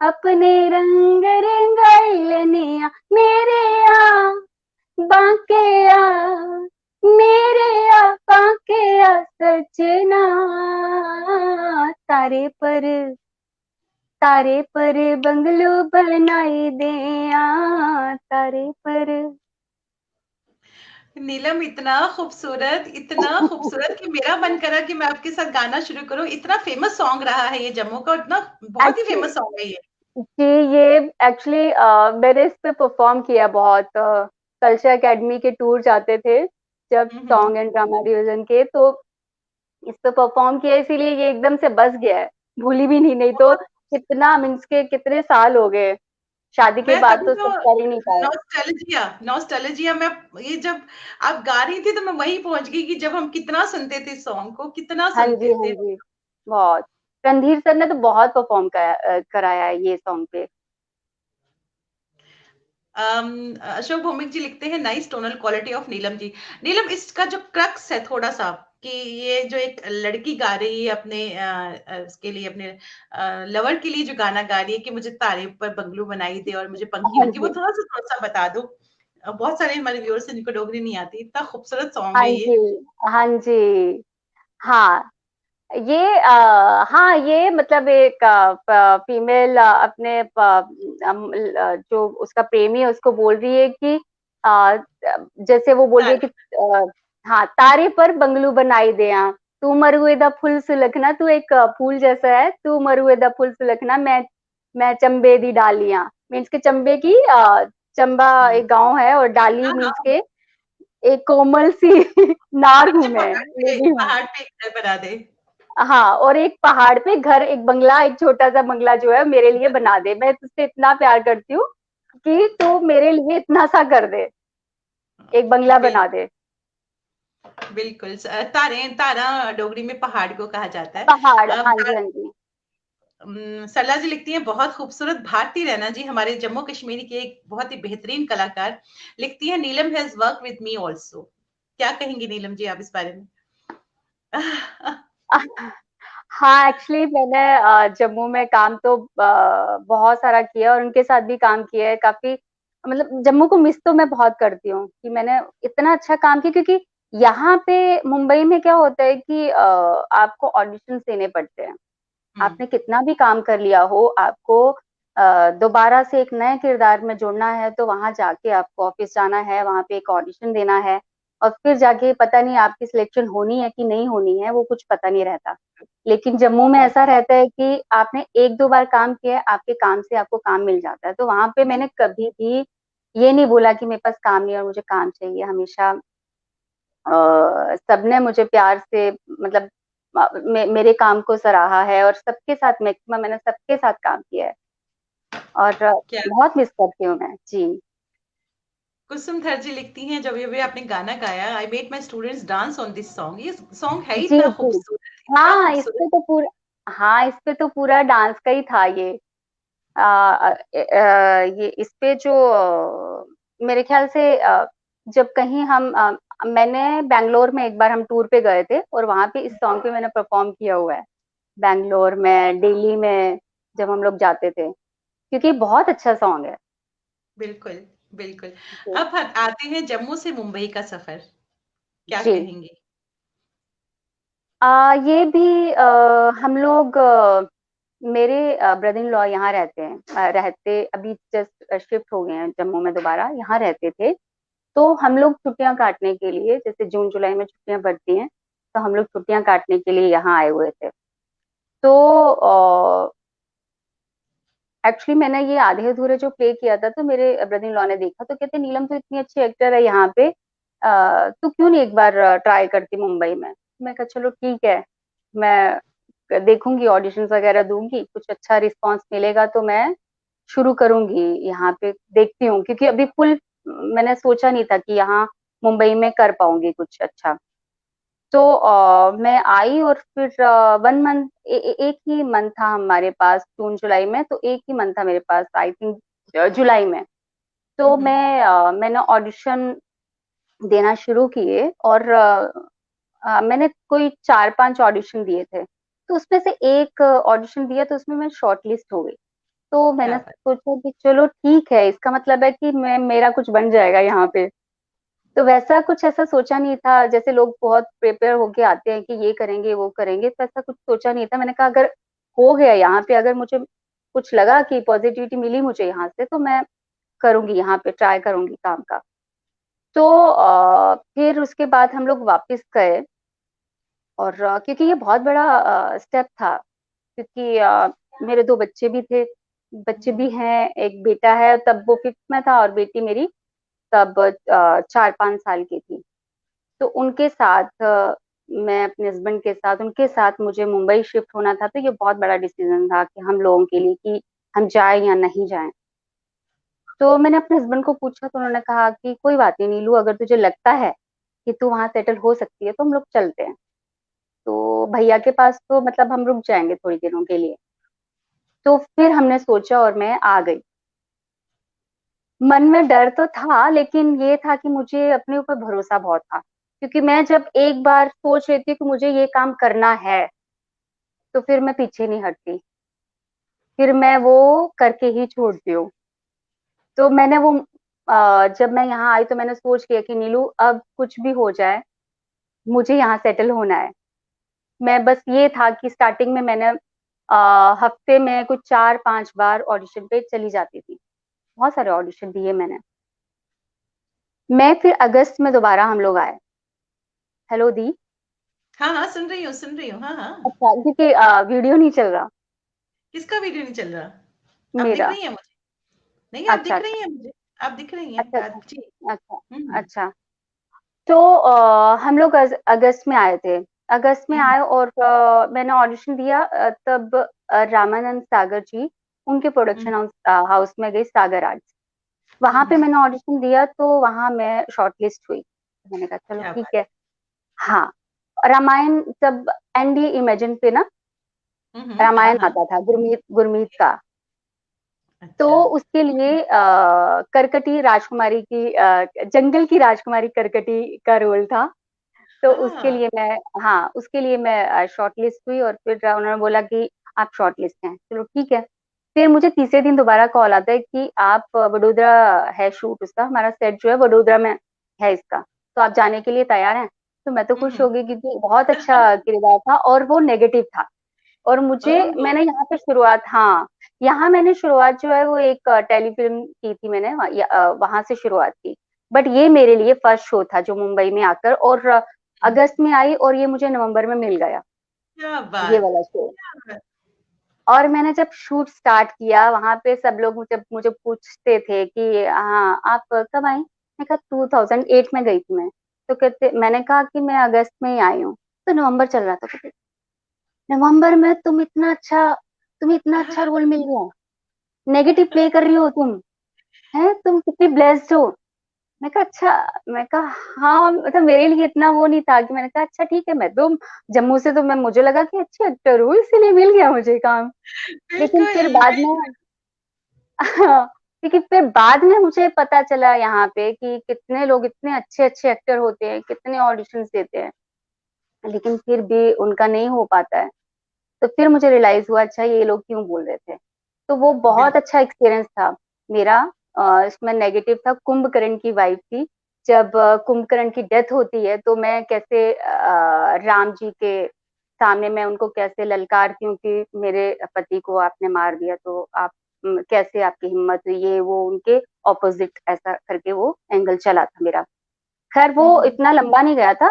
अपने रंग रंगाइलनिया, मेरे आ बाके आ, मेरे आ बाके आ सजना, तारे पर, तारे पर बंगलो बनाई दिया, तारे पर। नीलम, इतना खूबसूरत कि मेरा मन करा कि मैं आपके साथ गाना शुरू करूं। इतना फेमस सॉन्ग रहा है ये जम्मू का, इतना बहुत ही एक्चुअली फेमस सॉन्ग है ये। जी, ये एक्चुअली मैंने इस पे परफॉर्म किया बहुत, कल्चर एकेडमी के टूर जाते थे जब हम्म। सॉन्ग एंड ड्रामा डिवीजन के, तो इस पे परफॉर्म किया, इसीलिए ये एकदम से बस गया है, भूली भी नहीं, नहीं तो बहुत। कितना मीन्स के कितने साल हो गए, शादी के मैं बाद तभी तो तो सब कर ही नहीं पाए। नॉस्टैल्जिया नॉस्टैल्जिया मैं, ये जब आप गा रही थी तो मैं वहीं पहुंच गई कि जब हम कितना सुनते थे सॉन्ग को, कितना हाँ जी, सुनते हाँ थे। जी, बहुत। रणधीर सर ने तो बहुत परफॉर्म कराया है ये सॉन्ग पे। अशोक भौमिक जी लिखते हैं, nice tonal quality of Neelam ji. नीलम, इसका जो क्रक्स है थोड़ा सा, कि ये जो एक लड़की गा रही है अपने उसके लिए, अपने लवर के लिए जो गाना गा रही है कि मुझे तारे पर बंगलू बनाई दे और मुझे पंखी हाँ बनती, वो जी, थोड़ा सा बता दो। बहुत सारे हमारे व्यूअर्स हैं जिनको डोगरी नहीं आती। इतना खूबसूरत सॉन्ग हाँ है जी, ये। हाँ जी, हाँ। हाँ, ये मतलब एक फीमेल अपने जो उसका प्रेमी है उसको बोल रही है कि आ, जैसे वो बोल रही है कि हाँ, तारे पर बंगलू बनाई दे यहाँ, तू मरुए दा फुल सुलखना, तू एक फूल जैसा है, तू मरुए दा फुल सुलखना, मैं चंबे दी डालियां, मीन्स के चंबे की चंबा हुँ। एक गांव है और डाली हाँ, मीन्स हाँ। के एक कोमल सी नार हूं अच्छा, मैं, लेडी हूँ। पहाड़ पे एक घर बना दे। हाँ, और एक पहाड़ पे घर, एक बंगला, एक छोटा सा बंगला जो है मेरे लिए बना दे, मैं तुझसे इतना प्यार करती हूँ कि तू मेरे लिए इतना सा कर दे, एक बंगला बिल बना दे। बिल्कुल तारा डोगरी में पहाड़ को कहा जाता है। पहाड़, अ, हाँ जी, हाँ जी। सरला जी लिखती हैं बहुत खूबसूरत। भारती रैना जी हमारे जम्मू कश्मीर की एक बहुत ही बेहतरीन कलाकार लिखती हैं, Neelam has work with me also. क्या कहेंगी नीलम जी आप इस बारे में? हाँ, एक्चुअली मैंने जम्मू में काम तो बहुत सारा किया और उनके साथ भी काम किया है काफी। मतलब जम्मू को मिस तो मैं बहुत करती हूँ कि मैंने इतना अच्छा काम किया, क्योंकि यहाँ पे मुंबई में क्या होता है कि आपको ऑडिशन देने पड़ते हैं। हुँ, आपने कितना भी काम कर लिया हो, आपको दोबारा से एक नए किरदार में जुड़ना है तो वहां जाके आपको ऑफिस जाना है, वहां पे एक ऑडिशन देना है, और फिर जाके पता नहीं आपकी सिलेक्शन होनी है कि नहीं होनी है, वो कुछ पता नहीं रहता। लेकिन जम्मू में ऐसा रहता है कि आपने एक दो बार काम किया है, आपके काम से आपको काम मिल जाता है। तो वहां पे मैंने कभी भी ये नहीं बोला कि मेरे पास काम नहीं है और मुझे काम चाहिए। हमेशा सबने मुझे प्यार से, मतलब मेरे काम को सराहा है, और सबके साथ मैक्सिमम मैंने सबके साथ काम किया है, और क्या बहुत मिस करती हूँ मैं जी। कुसुम दर्जी लिखती हैं, जब ये आपने गाना गाया, I made my students dance on this song. ये सॉन्ग है ही जी इतना जी। खूबसूरत, इतना हाँ, इस खूबसूरत। पे तो पूरा, हाँ, इस पे तो पूरा डांस का ही था ये। ये इस पे जो मेरे ख्याल से जब कहीं हम मैंने बैंगलोर में एक बार हम टूर पे गए थे और वहां पे इस सॉन्ग पे मैंने परफॉर्म किया हुआ है, बैंगलोर में, दिल्ली में, जब हम लोग जाते थे, क्योंकि बहुत अच्छा सॉन्ग है। बिल्कुल, बिल्कुल। जी अब आते हैं जम्मू से मुंबई का सफ़र, क्या जी। कहेंगी? ये भी हम लोग मेरे ब्रदर इन लॉ यहाँ रहते हैं, रहते अभी जस्ट शिफ्ट हो गए हैं जम्मू में, दोबारा यहाँ रहते थे। तो हम लोग छुट्टियां काटने के लिए, जैसे जून जुलाई में छुट्टियां पड़ती हैं, तो हम लोग छुट्टियां काटने के लिए यहाँ आए हुए थे। तो एक्चुअली मैंने ये आधे अधूरे जो प्ले किया था, तो मेरे ब्रदर इन लॉ ने देखा तो कहते, नीलम तो इतनी अच्छी एक्टर है यहाँ पे, तू क्यों नहीं एक बार ट्राई करती मुंबई में। मैं कहा चलो ठीक है, मैं देखूंगी, ऑडिशंस वगैरह दूंगी, कुछ अच्छा रिस्पांस मिलेगा तो मैं शुरू करूंगी यहाँ पे, देखती हूँ, क्योंकि अभी फुल मैंने सोचा नहीं था कि यहाँ मुंबई में कर पाऊंगी कुछ अच्छा। तो मैं आई और फिर 1 मंथ, एक ही मंथ था हमारे पास जून जुलाई में, तो एक ही मंथ था मेरे पास आई थिंक जुलाई में। हुँ, तो हुँ। मैंने ऑडिशन देना शुरू किए, और मैंने कोई 4-5 ऑडिशन दिए थे, तो उसमें से एक ऑडिशन दिया तो उसमें मैं शॉर्टलिस्ट हो गई। तो क्या मैंने बात! सोचा कि चलो ठीक है, इसका मतलब है कि मैं, मेरा कुछ बन जाएगा यहाँ पे। तो वैसा कुछ ऐसा सोचा नहीं था, जैसे लोग बहुत प्रिपेयर होके आते हैं कि ये करेंगे वो करेंगे, तो ऐसा कुछ सोचा नहीं था। मैंने कहा अगर हो गया यहाँ पे, अगर मुझे कुछ लगा कि पॉजिटिविटी मिली मुझे यहाँ से, तो मैं करूंगी, यहाँ पे ट्राई करूंगी काम का। तो फिर उसके बाद हम लोग वापस गए, और क्योंकि ये बहुत बड़ा स्टेप था, क्योंकि मेरे 2 बच्चे भी थे, बच्चे भी हैं, एक बेटा है तब वो फिफ्थ में था, और बेटी मेरी तब 4-5 साल की थी। तो उनके साथ मैं अपने हस्बैंड के साथ, उनके साथ मुझे मुंबई शिफ्ट होना था, तो ये बहुत बड़ा डिसीजन था कि हम लोगों के लिए कि हम जाएं या नहीं जाएं। तो मैंने अपने हस्बैंड को पूछा, तो उन्होंने कहा कि कोई बात नहीं नीलू, अगर तुझे लगता है कि तू वहां सेटल हो सकती है तो हम लोग चलते हैं। तो भैया के पास तो मतलब हम रुक जाएंगे थोड़ी दिनों के लिए। तो फिर हमने सोचा और मैं आ गई। मन में डर तो था, लेकिन ये था कि मुझे अपने ऊपर भरोसा बहुत था, क्योंकि मैं जब एक बार सोच लेती हूँ कि मुझे ये काम करना है, तो फिर मैं पीछे नहीं हटती, फिर मैं वो करके ही छोड़ती हूँ। तो मैंने वो जब मैं यहाँ आई तो मैंने सोच लिया कि नीलू अब कुछ भी हो जाए, मुझे यहाँ सेटल होना है। मैं बस ये था कि स्टार्टिंग में मैंने हफ्ते में कुछ 4-5 बार ऑडिशन पे चली जाती थी। बहुत सारे ऑडिशन दिए मैंने। मैं फिर अगस्त में दोबारा हम लोग आए। हेलो दी। हाँ, हाँ, सुन रही हूँ, हाँ, हाँ। अच्छा, क्योंकि वीडियो नहीं चल रहा किसका वीडियो नहीं चल रहा? आप दिख मेरा। रही हैं मुझे? नहीं, आप अच्छा दिख रही अच्छा हैं मुझे, आप दिख रही हैं, अच्छा बात अच्छा जी। अच्छा हुँ, अच्छा। तो हम लोग अगस्त में आए थे। अगस्त में हुँ, आए और मैंने ऑडिशन दिया। तब रामानंद सागर जी, उनके हुँ, प्रोडक्शन हाउस हाउस में गई, सागर आर्ट्स। हुँ, वहां पे हुँ, मैंने ऑडिशन दिया तो वहां मैं शॉर्टलिस्ट हुई। तो मैंने कहा चलो क्या ठीक बात! है। हाँ, रामायण जब एनडी इमेजिन पे ना हुँ, हुँ, हाँ, रामायण हाँ, आता था, गुरमीत गुरमीत का। तो अच्छा। उसके लिए करकटी राजकुमारी की, जंगल की राजकुमारी करकटी का रोल था। तो उसके हाँ, लिए मैं, हाँ, उसके लिए मैं शॉर्ट लिस्ट हुई और फिर उन्होंने बोला कि आप शॉर्ट लिस्ट हैं, चलो ठीक है। फिर मुझे तीसरे दिन दोबारा कॉल आता है कि आप वडोदरा है शूट उसका, हमारा सेट जो है वडोदरा में है इसका, तो आप जाने के लिए तैयार हैं। तो मैं तो हुँ, खुश हुँ। हो गई क्योंकि बहुत अच्छा किरदार था और वो नेगेटिव था। और मुझे, ओह! मैंने यहाँ पे शुरुआत, हाँ, यहाँ मैंने शुरुआत जो है वो एक टेलीफिल्म की थी मैंने, वहां से शुरुआत की। बट ये मेरे लिए फर्स्ट शो था जो मुंबई में आकर, और अगस्त में आई और ये मुझे नवंबर में मिल गया, क्या ये बात! वाला शो। क्या बात! और मैंने जब शूट स्टार्ट किया वहां पे सब लोग मुझे मुझे पूछते थे कि हाँ आप कब आई, मैं कहा 2008 में गई थी मैं। तो कहते, मैंने कहा कि मैं अगस्त में ही आई हूँ। तो नवंबर चल रहा था, कहते नवंबर में तुम्हें इतना अच्छा रोल मिल गया, नेगेटिव प्ले कर रही हो तुम, है तुम कितनी ब्लेस्ड हो। मैं कहा अच्छा, मैं कहा हाँ, मतलब मेरे लिए इतना वो नहीं था कि, मैंने कहा अच्छा ठीक है, मैं तो जम्मू से, तो मैं, मुझे लगा कि अच्छी एक्टर हूँ इसीलिए मिल गया मुझे काम। लेकिन बिल्कुल, फिर बाद में क्योंकि फिर बाद में मुझे पता चला यहाँ पे कि कितने लोग इतने अच्छे अच्छे एक्टर होते हैं, कितने ऑडिशंस देते हैं, लेकिन फिर भी उनका नहीं हो पाता है। तो फिर मुझे रियलाइज हुआ अच्छा ये लोग क्यों बोल रहे थे। तो वो बहुत बिल्कुल। अच्छा एक्सपीरियंस था मेरा। इसमें नेगेटिव था, कुंभकर्ण की वाइफ थी। जब कुंभकर्ण की डेथ होती है तो मैं कैसे राम जी के सामने मैं उनको कैसे ललकारती हूँ कि मेरे पति को आपने मार दिया, तो आप कैसे आपकी हिम्मत हुई, ये वो उनके ऑपोजिट ऐसा करके वो एंगल चला था मेरा। खैर वो हुँ, हुँ। इतना लंबा नहीं गया था,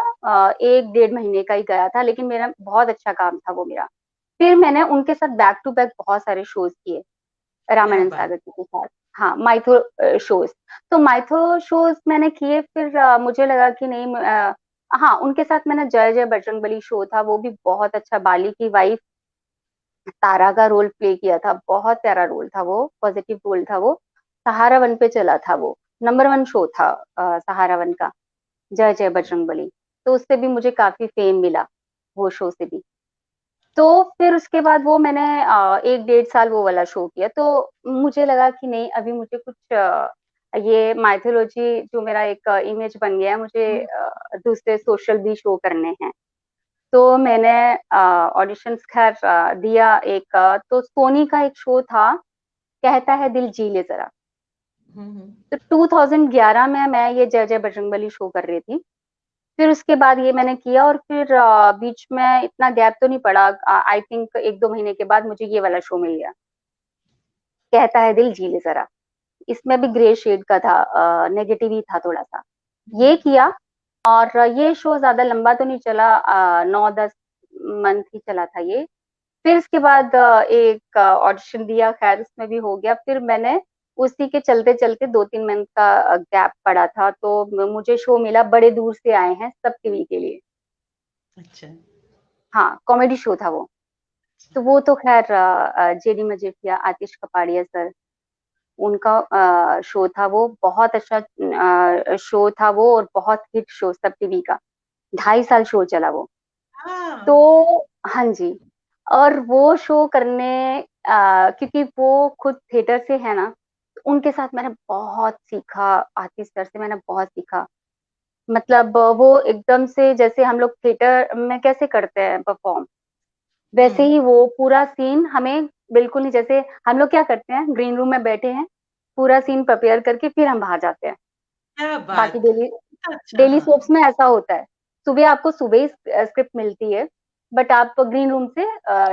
1-1.5 महीने का ही गया था, लेकिन मेरा बहुत अच्छा काम था वो मेरा। फिर मैंने उनके साथ बैक टू बैक बहुत सारे शोज किए, क्या रामानंद बात! सागर जी के साथ। हाँ, माइथो शोज। तो माइथो शोज मैंने किए, फिर मुझे लगा कि नहीं, हाँ, उनके साथ मैंने जय जय बजरंगबली शो था, वो भी बहुत अच्छा, बाली की वाइफ तारा का रोल प्ले किया था, बहुत प्यारा रोल था वो, पॉजिटिव रोल था वो। सहारा वन पे चला था वो, नंबर 1 शो था सहारा वन का, जय जय बजरंगबली। तो उससे भी मुझे काफी फेम मिला, वो शो से भी। तो फिर उसके बाद वो मैंने 1-1.5 साल वो वाला शो किया, तो मुझे लगा कि नहीं अभी मुझे कुछ ये माइथोलॉजी जो मेरा एक इमेज बन गया है, मुझे हुँ, दूसरे सोशल भी शो करने हैं। तो मैंने ऑडिशंस खैर दिया। एक तो सोनी का एक शो था, कहता है दिल जी ले जरा। हुँ, हुँ। तो 2011 में मैं ये जय जय बजरंगबली शो कर रही थी। फिर उसके बाद ये मैंने किया और फिर बीच में इतना गैप तो नहीं पड़ा, आई थिंक 1-2 महीने के बाद मुझे ये वाला शो मिल गया, कहता है दिल जी ले जरा। इसमें भी ग्रे शेड का था, नेगेटिव ही था थोड़ा सा। ये किया और ये शो ज्यादा लंबा तो नहीं चला, 9-10 मंथ ही चला था ये। फिर इसके बाद एक ऑडिशन दिया, खैर उसमें भी हो गया। फिर मैंने उसी के चलते चलते 2-3 मंथ का गैप पड़ा था, तो मुझे शो मिला, बड़े दूर से आए हैं सब टीवी के लिए। अच्छा, हाँ, कॉमेडी शो था वो। तो वो तो खैर जेडी मजीठिया, आतिश कपाड़िया सर, उनका शो था वो, बहुत अच्छा शो था वो, और बहुत हिट शो सब टीवी का, 2.5 साल शो चला वो। हाँ। तो हाँ जी, और वो शो करने, क्योंकि वो खुद थिएटर से है ना, तो उनके साथ मैंने बहुत सीखा, आतिश सर से मैंने बहुत सीखा। मतलब वो एकदम से जैसे हम लोग थिएटर में कैसे करते हैं परफॉर्म, हुँ, वैसे ही वो पूरा सीन हमें, बिल्कुल नहीं, जैसे हम लोग क्या करते हैं, ग्रीन रूम में बैठे हैं, पूरा सीन प्रिपेयर करके फिर हम बाहर जाते हैं। क्या बाकी बात! डेली कितना अच्छा, डेली हाँ। सोप्स में ऐसा होता है, सुबह आपको सुबह ही स्क्रिप्ट मिलती है, बट आप ग्रीन रूम से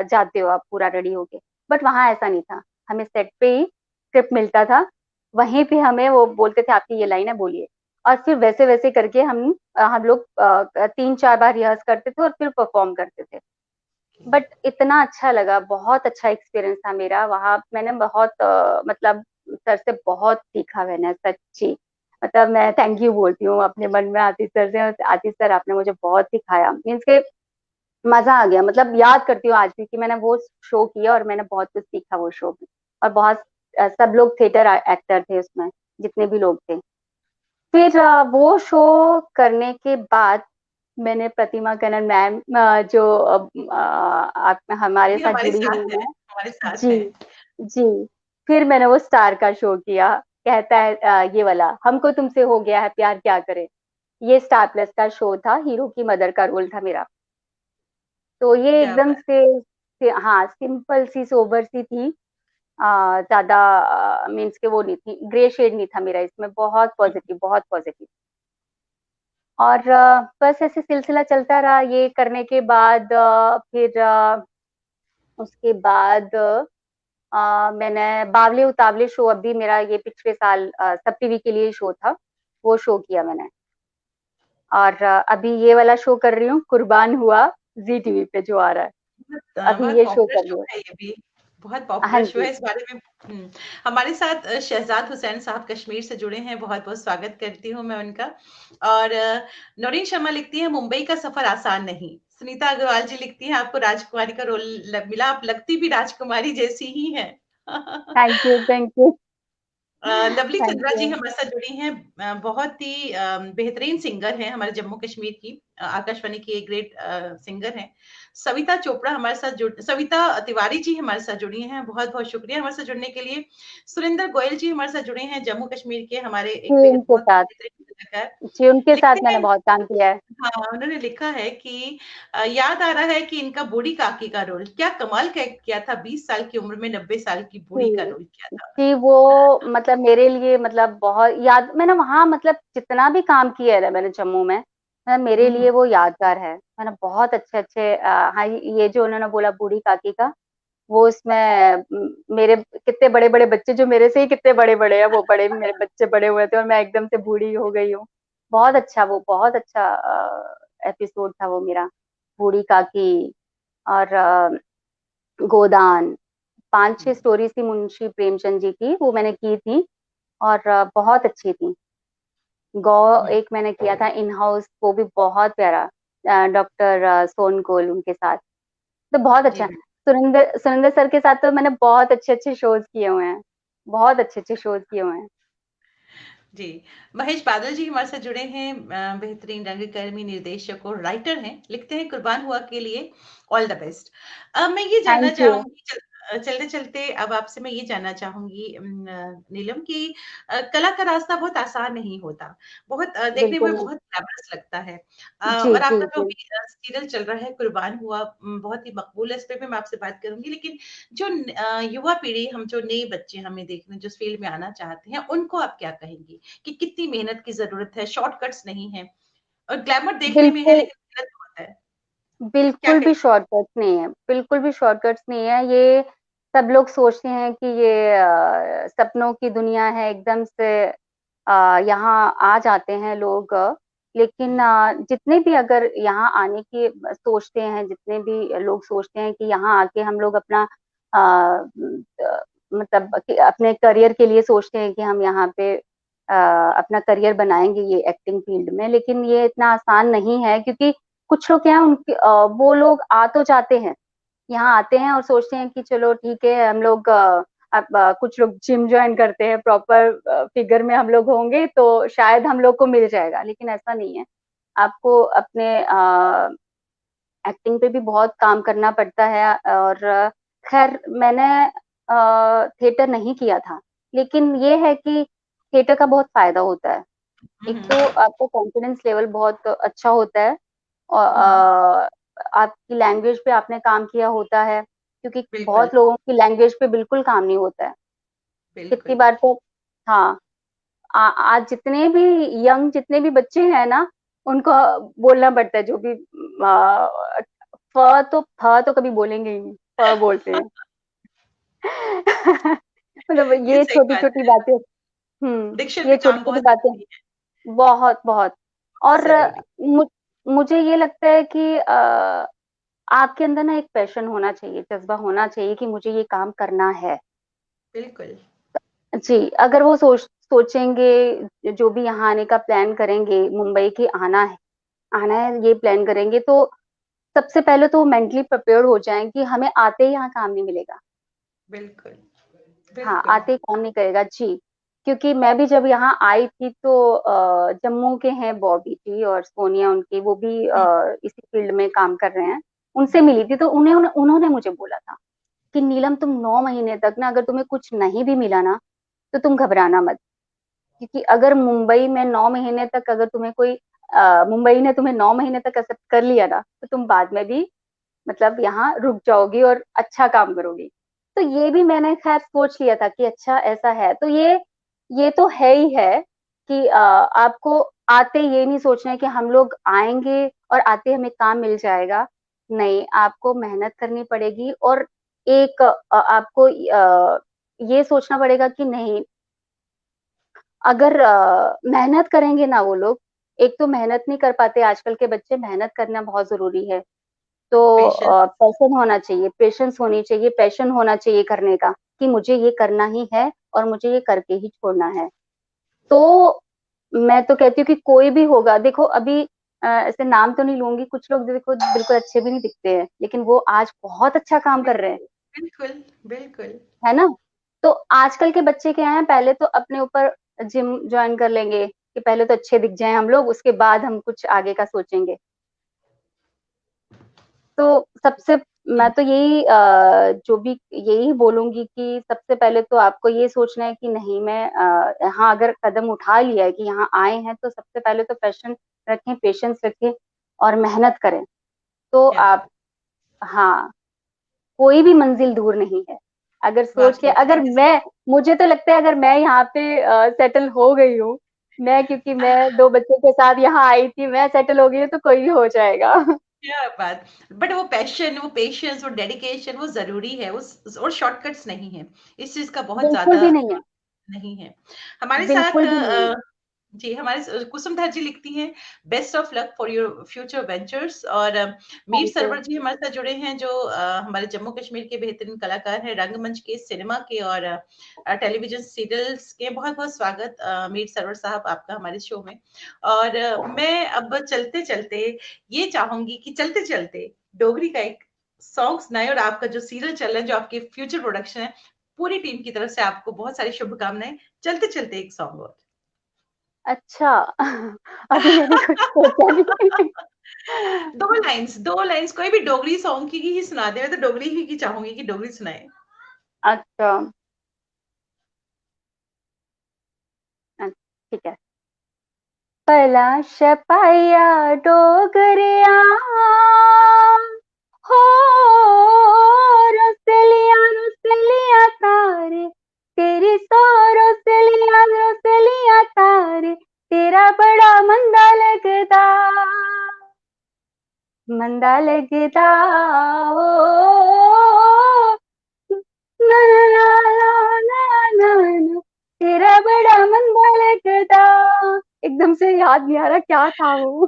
जाते हो आप पूरा रेडी होके। बट वहाँ ऐसा नहीं था, हमें सेट पे ही स्क्रिप्ट मिलता था, वहीं पे हमें वो बोलते थे आपकी ये लाइन है बोलिए, और फिर वैसे वैसे करके हम लोग 3-4 बार रिहर्स करते थे और फिर परफॉर्म करते थे। बट इतना अच्छा लगा, बहुत अच्छा एक्सपीरियंस था मेरा वहाँ। मैंने बहुत मतलब सर से बहुत सीखा मैंने, सच्ची। मतलब मैं थैंक यू बोलती हूँ अपने मन में आतिश सर से, आतिश सर आपने मुझे बहुत सिखाया, मीन्स के मजा आ गया। मतलब याद करती हूँ आज भी कि मैंने वो शो किया और मैंने बहुत कुछ सीखा वो शो में। और बहुत सब लोग थिएटर एक्टर थे उसमें, जितने भी लोग थे। फिर वो शो करने के बाद मैंने प्रतिमा कनन मैम जो आप हमारे भी साथ हमारे जुड़ी साथ हुई है, है। हमारे साथ जी, है। जी। फिर मैंने वो स्टार का शो किया, कहता है ये वाला हमको तुमसे हो गया है प्यार क्या करे। ये स्टार प्लस का शो था, हीरो की मदर का रोल था मेरा। तो ये क्या एकदम बात। से हाँ सिंपल सी सोबर सी थी, ज्यादा मीन्स के वो नहीं थी, ग्रे शेड नहीं था मेरा इसमें, बहुत पॉजिटिव, बहुत पॉजिटिव। और बस ऐसे सिलसिला चलता रहा ये करने के बाद। फिर उसके बाद मैंने बावले उतावले शो, अभी मेरा ये पिछले साल सब टीवी के लिए शो था, वो शो किया मैंने। और अभी ये वाला शो कर रही हूँ, कुर्बान हुआ, जी टीवी पे जो आ रहा है, तो अभी बहुत ये शो पॉपुलर कर शो रही हूँ। है ये भी, बहुत हाँ पॉपुलर शो है जी। इस बारे में। हमारे साथ शहजाद हुसैन साहब कश्मीर से जुड़े हैं, बहुत बहुत स्वागत करती हूँ मैं उनका। और नौरीन शर्मा लिखती है मुंबई का सफर आसान नहीं। सुनीता अग्रवाल जी लिखती है आपको राजकुमारी का रोल मिला, आप लगती भी राजकुमारी जैसी ही हैं। Thank you, thank you. Lovely thank Chandra ji you. हमारे साथ जुड़ी हैं। बहुत ही बेहतरीन सिंगर हैं हमारे जम्मू कश्मीर की, आकाशवाणी की एक ग्रेट सिंगर हैं। सविता चोपड़ा हमारे साथ जुड़ सविता तिवारी जी हमारे साथ जुड़ी हैं, बहुत बहुत शुक्रिया हमारे साथ जुड़ने के लिए। सुरेंद्र गोयल जी हमारे साथ जुड़े हैं, जम्मू कश्मीर के हमारे जी एक उनके बहुत साथ, बेहतरीन कलाकार। जी उनके साथ लिखते मैंने हैं, बहुत काम किया है। हाँ, उन्होंने लिखा है कि याद आ रहा है कि इनका बूढ़ी काकी का रोल क्या कमाल किया था, 20 साल की उम्र में 90 साल की बूढ़ी का जी, रोल किया था जी उन्होंने। वो मतलब मेरे लिए मतलब बहुत याद, मैंने वहाँ मतलब जितना भी काम किया है ना मैंने जम्मू में, मतलब मेरे लिए वो यादगार है। मैंने बहुत अच्छे अच्छे हाँ ये जो उन्होंने बोला बूढ़ी काकी का, वो इसमें मेरे कितने बड़े बड़े बच्चे जो मेरे से ही कितने बड़े बड़े हैं, वो बड़े मेरे बच्चे बड़े हुए थे और मैं एकदम से बूढ़ी हो गई हूँ। बहुत अच्छा, वो बहुत अच्छा एपिसोड था वो मेरा, बूढ़ी काकी और गोदान। 5-6 स्टोरी थी मुंशी प्रेमचंद जी की, वो मैंने की थी और बहुत अच्छी थी। गौ एक मैंने किया था इन हाउस, वो भी बहुत प्यारा, डॉक्टर सोनकोल उनके साथ, तो बहुत जी अच्छा। सुरेंद्र सुरेंद्र सर के साथ तो मैंने बहुत अच्छे अच्छे शोज किए हुए हैं, बहुत अच्छे अच्छे शोज किए हुए हैं। जी। महेश बादल जी हमारे साथ जुड़े हैं, बेहतरीन रंगकर्मी, निर्देशक और राइटर हैं। लिखते हैं कुर्बान हुआ के लिए ऑल द बेस्ट। अब मैं ये जानना थैंक यू। चाहूँगी चलते-चलते अब आपसे मैं ये जानना चाहूँगी नीलम कि कला का रास्ता बहुत आसान नहीं होता। बहुत देखने में बिल्कुल नहीं। बहुत ग्लैमरस लगता है। जी और जी आपका जो जी। भी सीरियल चल रहा है कुर्बान हुआ, बहुत ही मकबूल है, इस पे भी मैं आपसे बात करूँगी। लेकिन जो युवा पीढ़ी, हम जो नए बच्चे हमें देखने जो इस फील्ड में आना चाहते हैं, उनको आप क्या कहेंगी? कि कितनी मेहनत की ज़रूरत है, शॉर्टकट्स नहीं है और ग्लैमर देखने में है बिल्कुल, लेकिन मेहनत बहुत है। क्या बिल्कुल भी कहेंगी? शॉर्टकट्स नहीं है, बिल्कुल भी शॉर्टकट्स नहीं है। ये सब लोग सोचते हैं कि ये सपनों की दुनिया है, एकदम से यहाँ आ जाते हैं लोग। लेकिन जितने भी अगर यहाँ आने की सोचते हैं, जितने भी लोग सोचते हैं कि यहाँ आके हम लोग अपना मतलब कि अपने करियर के लिए सोचते हैं कि हम यहाँ पे अपना करियर बनाएंगे ये एक्टिंग फील्ड में, लेकिन ये इतना आसान नहीं है। क्योंकि कुछ लोग क्या है उनके वो लोग आ तो जाते हैं, यहाँ आते हैं और सोचते हैं कि चलो ठीक है हम लोग अब कुछ लोग जिम ज्वाइन करते हैं, प्रॉपर फिगर में हम लोग होंगे तो शायद हम लोग को मिल जाएगा, लेकिन ऐसा नहीं है। आपको अपने एक्टिंग पे भी बहुत काम करना पड़ता है। और खैर मैंने थिएटर नहीं किया था, लेकिन ये है कि थिएटर का बहुत फायदा होता है। हुँ, एक तो हुँ। आपका कॉन्फिडेंस लेवल बहुत अच्छा होता है, और हुँ, हुँ। आपकी लैंग्वेज पे आपने काम किया होता है, क्योंकि बिल्कुल, बहुत लोगों की लैंग्वेज पे बिल्कुल काम नहीं होता है। कितनी बिल्कुल। बार तो हाँ, आज जितने भी यंग जितने भी बच्चे हैं ना, उनको बोलना पड़ता है जो भी फ तो कभी बोलेंगे ही नहीं, फ बोलते हैं। मतलब ये ये सही बात छोटी-छोटी है। बातें, डिक्शन ये पे काम छोटी-छोटी बहुत बातें ज़रूरी है, बहुत, बहुत। बहुत और ज़रूरी। मु मुझे ये लगता है कि आपके अंदर ना एक पैशन होना चाहिए, जज़्बा होना चाहिए कि मुझे ये काम करना है। बिल्कुल, जी, अगर वो सोचेंगे, जो भी यहाँ आने का प्लान करेंगे, मुंबई के आना है ये प्लान करेंगे, तो सबसे पहले तो मेंटली प्रिपेयर्ड हो जाएँ कि हमें आते ही यहाँ काम नहीं मिलेगा। बिल्कुल, हाँ, बिल्कुल। आते ही कौन नहीं करेगा? जी, क्योंकि मैं भी जब यहाँ आई थी तो जम्मू के हैं बॉबी जी और सोनिया उनकी, वो भी हुँ, इसी फील्ड में काम कर रहे हैं। उनसे मिली थी तो उन्होंने मुझे बोला था कि नीलम, तुम 9 महीने तक ना अगर तुम्हें कुछ नहीं भी मिला ना, तो तुम घबराना मत। क्योंकि अगर मुंबई में 9 महीने तक अगर तुम्हें कोई मुंबई ने तुम्हें 9 महीने तक एक्सेप्ट कर लिया ना, तो तुम बाद में भी मतलब यहाँ रुक जाओगी और अच्छा काम करोगी। तो ये भी मैंने खैर सोच लिया था कि अच्छा ऐसा है, तो ये तो है ही है कि आपको आते ये नहीं सोचना है कि हम लोग आएंगे और आते हमें काम मिल जाएगा। नहीं, आपको मेहनत करनी पड़ेगी और एक आपको ये सोचना पड़ेगा कि नहीं, अगर मेहनत करेंगे ना वो लोग, एक तो मेहनत नहीं कर पाते आजकल के बच्चे, मेहनत करना बहुत जरूरी है। तो पेशेंस पैशन होना चाहिए, पेशेंस होनी चाहिए, पैशन होना चाहिए करने का कि मुझे ये करना ही है और मुझे ये करके ही छोड़ना है। तो मैं तो कहती हूँ कि कोई भी होगा, देखो अभी ऐसे नाम तो नहीं लूंगी, कुछ लोग देखो बिल्कुल अच्छे भी नहीं दिखते हैं, लेकिन वो आज बहुत अच्छा काम कर रहे हैं, बिल्कुल, बिल्कुल। है ना? तो आजकल के बच्चे क्या है, पहले तो अपने ऊपर जिम ज्वाइन कर लेंगे कि पहले तो अच्छे दिख जाएं हम लोग, उसके बाद हम कुछ आगे का सोचेंगे। तो सबसे मैं हुँ, तो यही जो भी यही बोलूंगी कि सबसे पहले तो आपको ये सोचना है कि नहीं, मैं यहाँ अगर कदम उठा लिया है कि यहाँ आए हैं, तो सबसे पहले तो पैशन रखें, पेशेंस रखें और मेहनत करें। तो क्या आप, बात! हाँ, कोई भी मंजिल दूर नहीं है। अगर सोच के, वाक़ई में अगर थैंक यू मैं, मुझे तो लगता है अगर मैं यहाँ पे सेटल हो गई हूँ, मैं, क्योंकि मैं 2 बच्चों के साथ यहाँ आई थी, मैं सेटल हो गई हूँ तो कोई भी हो जाएगा। क्या बात! बट वो पैशन, वो पेशेंस, वो डेडिकेशन वो ज़रूरी है, उस और शॉर्टकट्स नहीं है। इस चीज़ का बहुत बिल्कुल ज़्यादा भी नहीं है, नहीं है। हमारे साथ बिल्कुल भी नहीं है। जी, हमारे कुसुमधर जी लिखती हैं, best of luck for your future ventures और मीर थैंक यू। सरवर जी हमारे साथ जुड़े हैं जो हमारे जम्मू कश्मीर के बेहतरीन कलाकार हैं, रंगमंच के, सिनेमा के और टेलीविज़न सीरियल्स के। बहुत-बहुत स्वागत मीर सरवर साहब आपका हमारे शो में। और मैं अब चलते-चलते ये चाहूँगी कि चलते-चलते डोगरी का एक सॉन्ग सुनाएँ और आपका जो सीरियल चल रहा है, जो आपके फ्यूचर प्रोडक्शन है, पूरी टीम की तरफ से आपको बहुत सारी शुभकामनाएँ। चलते-चलते एक सॉन्ग और। अच्छा। अभी मैंने कुछ सोचा नहीं। 2 लाइन्स कोई भी डोगरी सॉन्ग की ही सुना दे, मैं तो डोगरी ही की चाहूँगी कि डोगरी सुनाएँ। अच्छा, ठीक है। भला शपाया डोगरिया, हो रोसलिया तारे, तेरी सौ रोसलिया तारे, तेरा बड़ा मंदा लगदा ओ, ना ना ना ना ना ना ना, तेरा बड़ा मंदा लगदा। एकदम से याद नहीं आ रहा क्या था वो।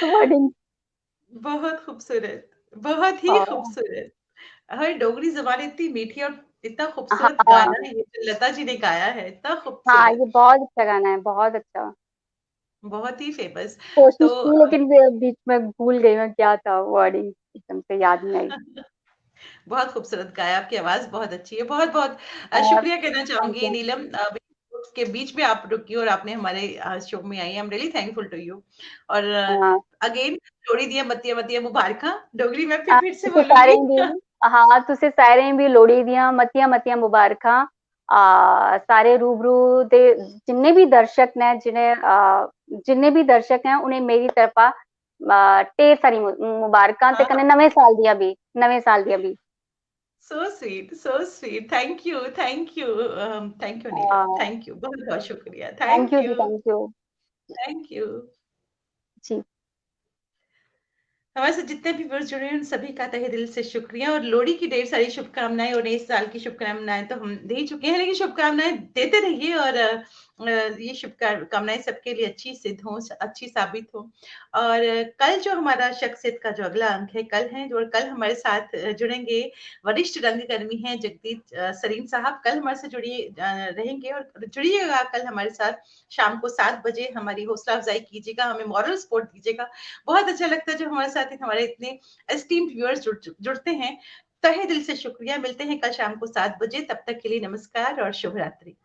वर्डिंग। बहुत खूबसूरत, बहुत ही हाँ, खूबसूरत। हमारी डोगरी ज़ुबान इतनी मीठी और इतना खूबसूरत हाँ, गाना है ये जो लता जी ने गाया है, इतना हाँ, खूबसूरत, ये बहुत अच्छा गाना है, बहुत अच्छा। बहुत ही फ़ेमस। कोशिश तो की लेकिन बीच में भूल गई मैं क्या था वर्डिंग, एकदम से याद नहीं आई। बहुत खूबसूरत गाया, आपकी आवाज़ बहुत अच्छी है। बहुत-बहुत शुक्रिया कहना थैंक चाहूँगी यू। नीलम के बीच में आप रुकी और आपने हमारे शो में आई। I am really thankful to you और अगेन जोड़ी दिया मतिया मतिया मुबारकां डोगरी में फिर से तुसे बोलूँगी। सारें दी, हाँ, तुसे सारें भी लोड़ी दियां मतियां मतियां मुबारकां। सारे रूबरू दे जिन्ने भी दर्शक ने, जिन्ने भी दर्शक हैं उन्हें मेरी तरफा ढेर सारी मुबारकां ते कन्नै नवे साल दिया भी। So sweet, so sweet. Thank you Neelam, thank thank you. बहुत-बहुत शुक्रिया। यू थैंक जी, you, thank you thank you. जी। हमारे साथ जितने भी व्यूअर्स जुड़े हैं, उन सभी का तहे दिल से शुक्रिया और लोहड़ी की ढेर सारी शुभकामनाएँ और नए साल की शुभकामनाएँ तो हम दे ही चुके हैं, लेकिन शुभकामनाएँ देते रहिए और ये शुभकामनाएँ सबके लिए अच्छी सिद्ध हों, अच्छी साबित हों। और कल जो हमारा शख्सियत का जो अगला अंक है, कल है और कल हमारे साथ जुड़ेंगे वरिष्ठ रंगकर्मी हैं जगदीप सरीन साहब, कल हमारे से जुड़िए रहेंगे और जुड़िएगा कल हमारे साथ शाम को 7 बजे हमारी हौसला अफ़ज़ाई कीजिएगा, हमें मॉरल सपोर्ट दीजिएगा। बहुत अच्छा लगता है जब हमारे साथ हमारे इतने एस्टीम्ड व्यूअर्स जुड़ते हैं। तहे दिल से शुक्रिया। मिलते हैं कल शाम को 7 बजे। तब तक के लिए नमस्कार और शुभ रात्रि।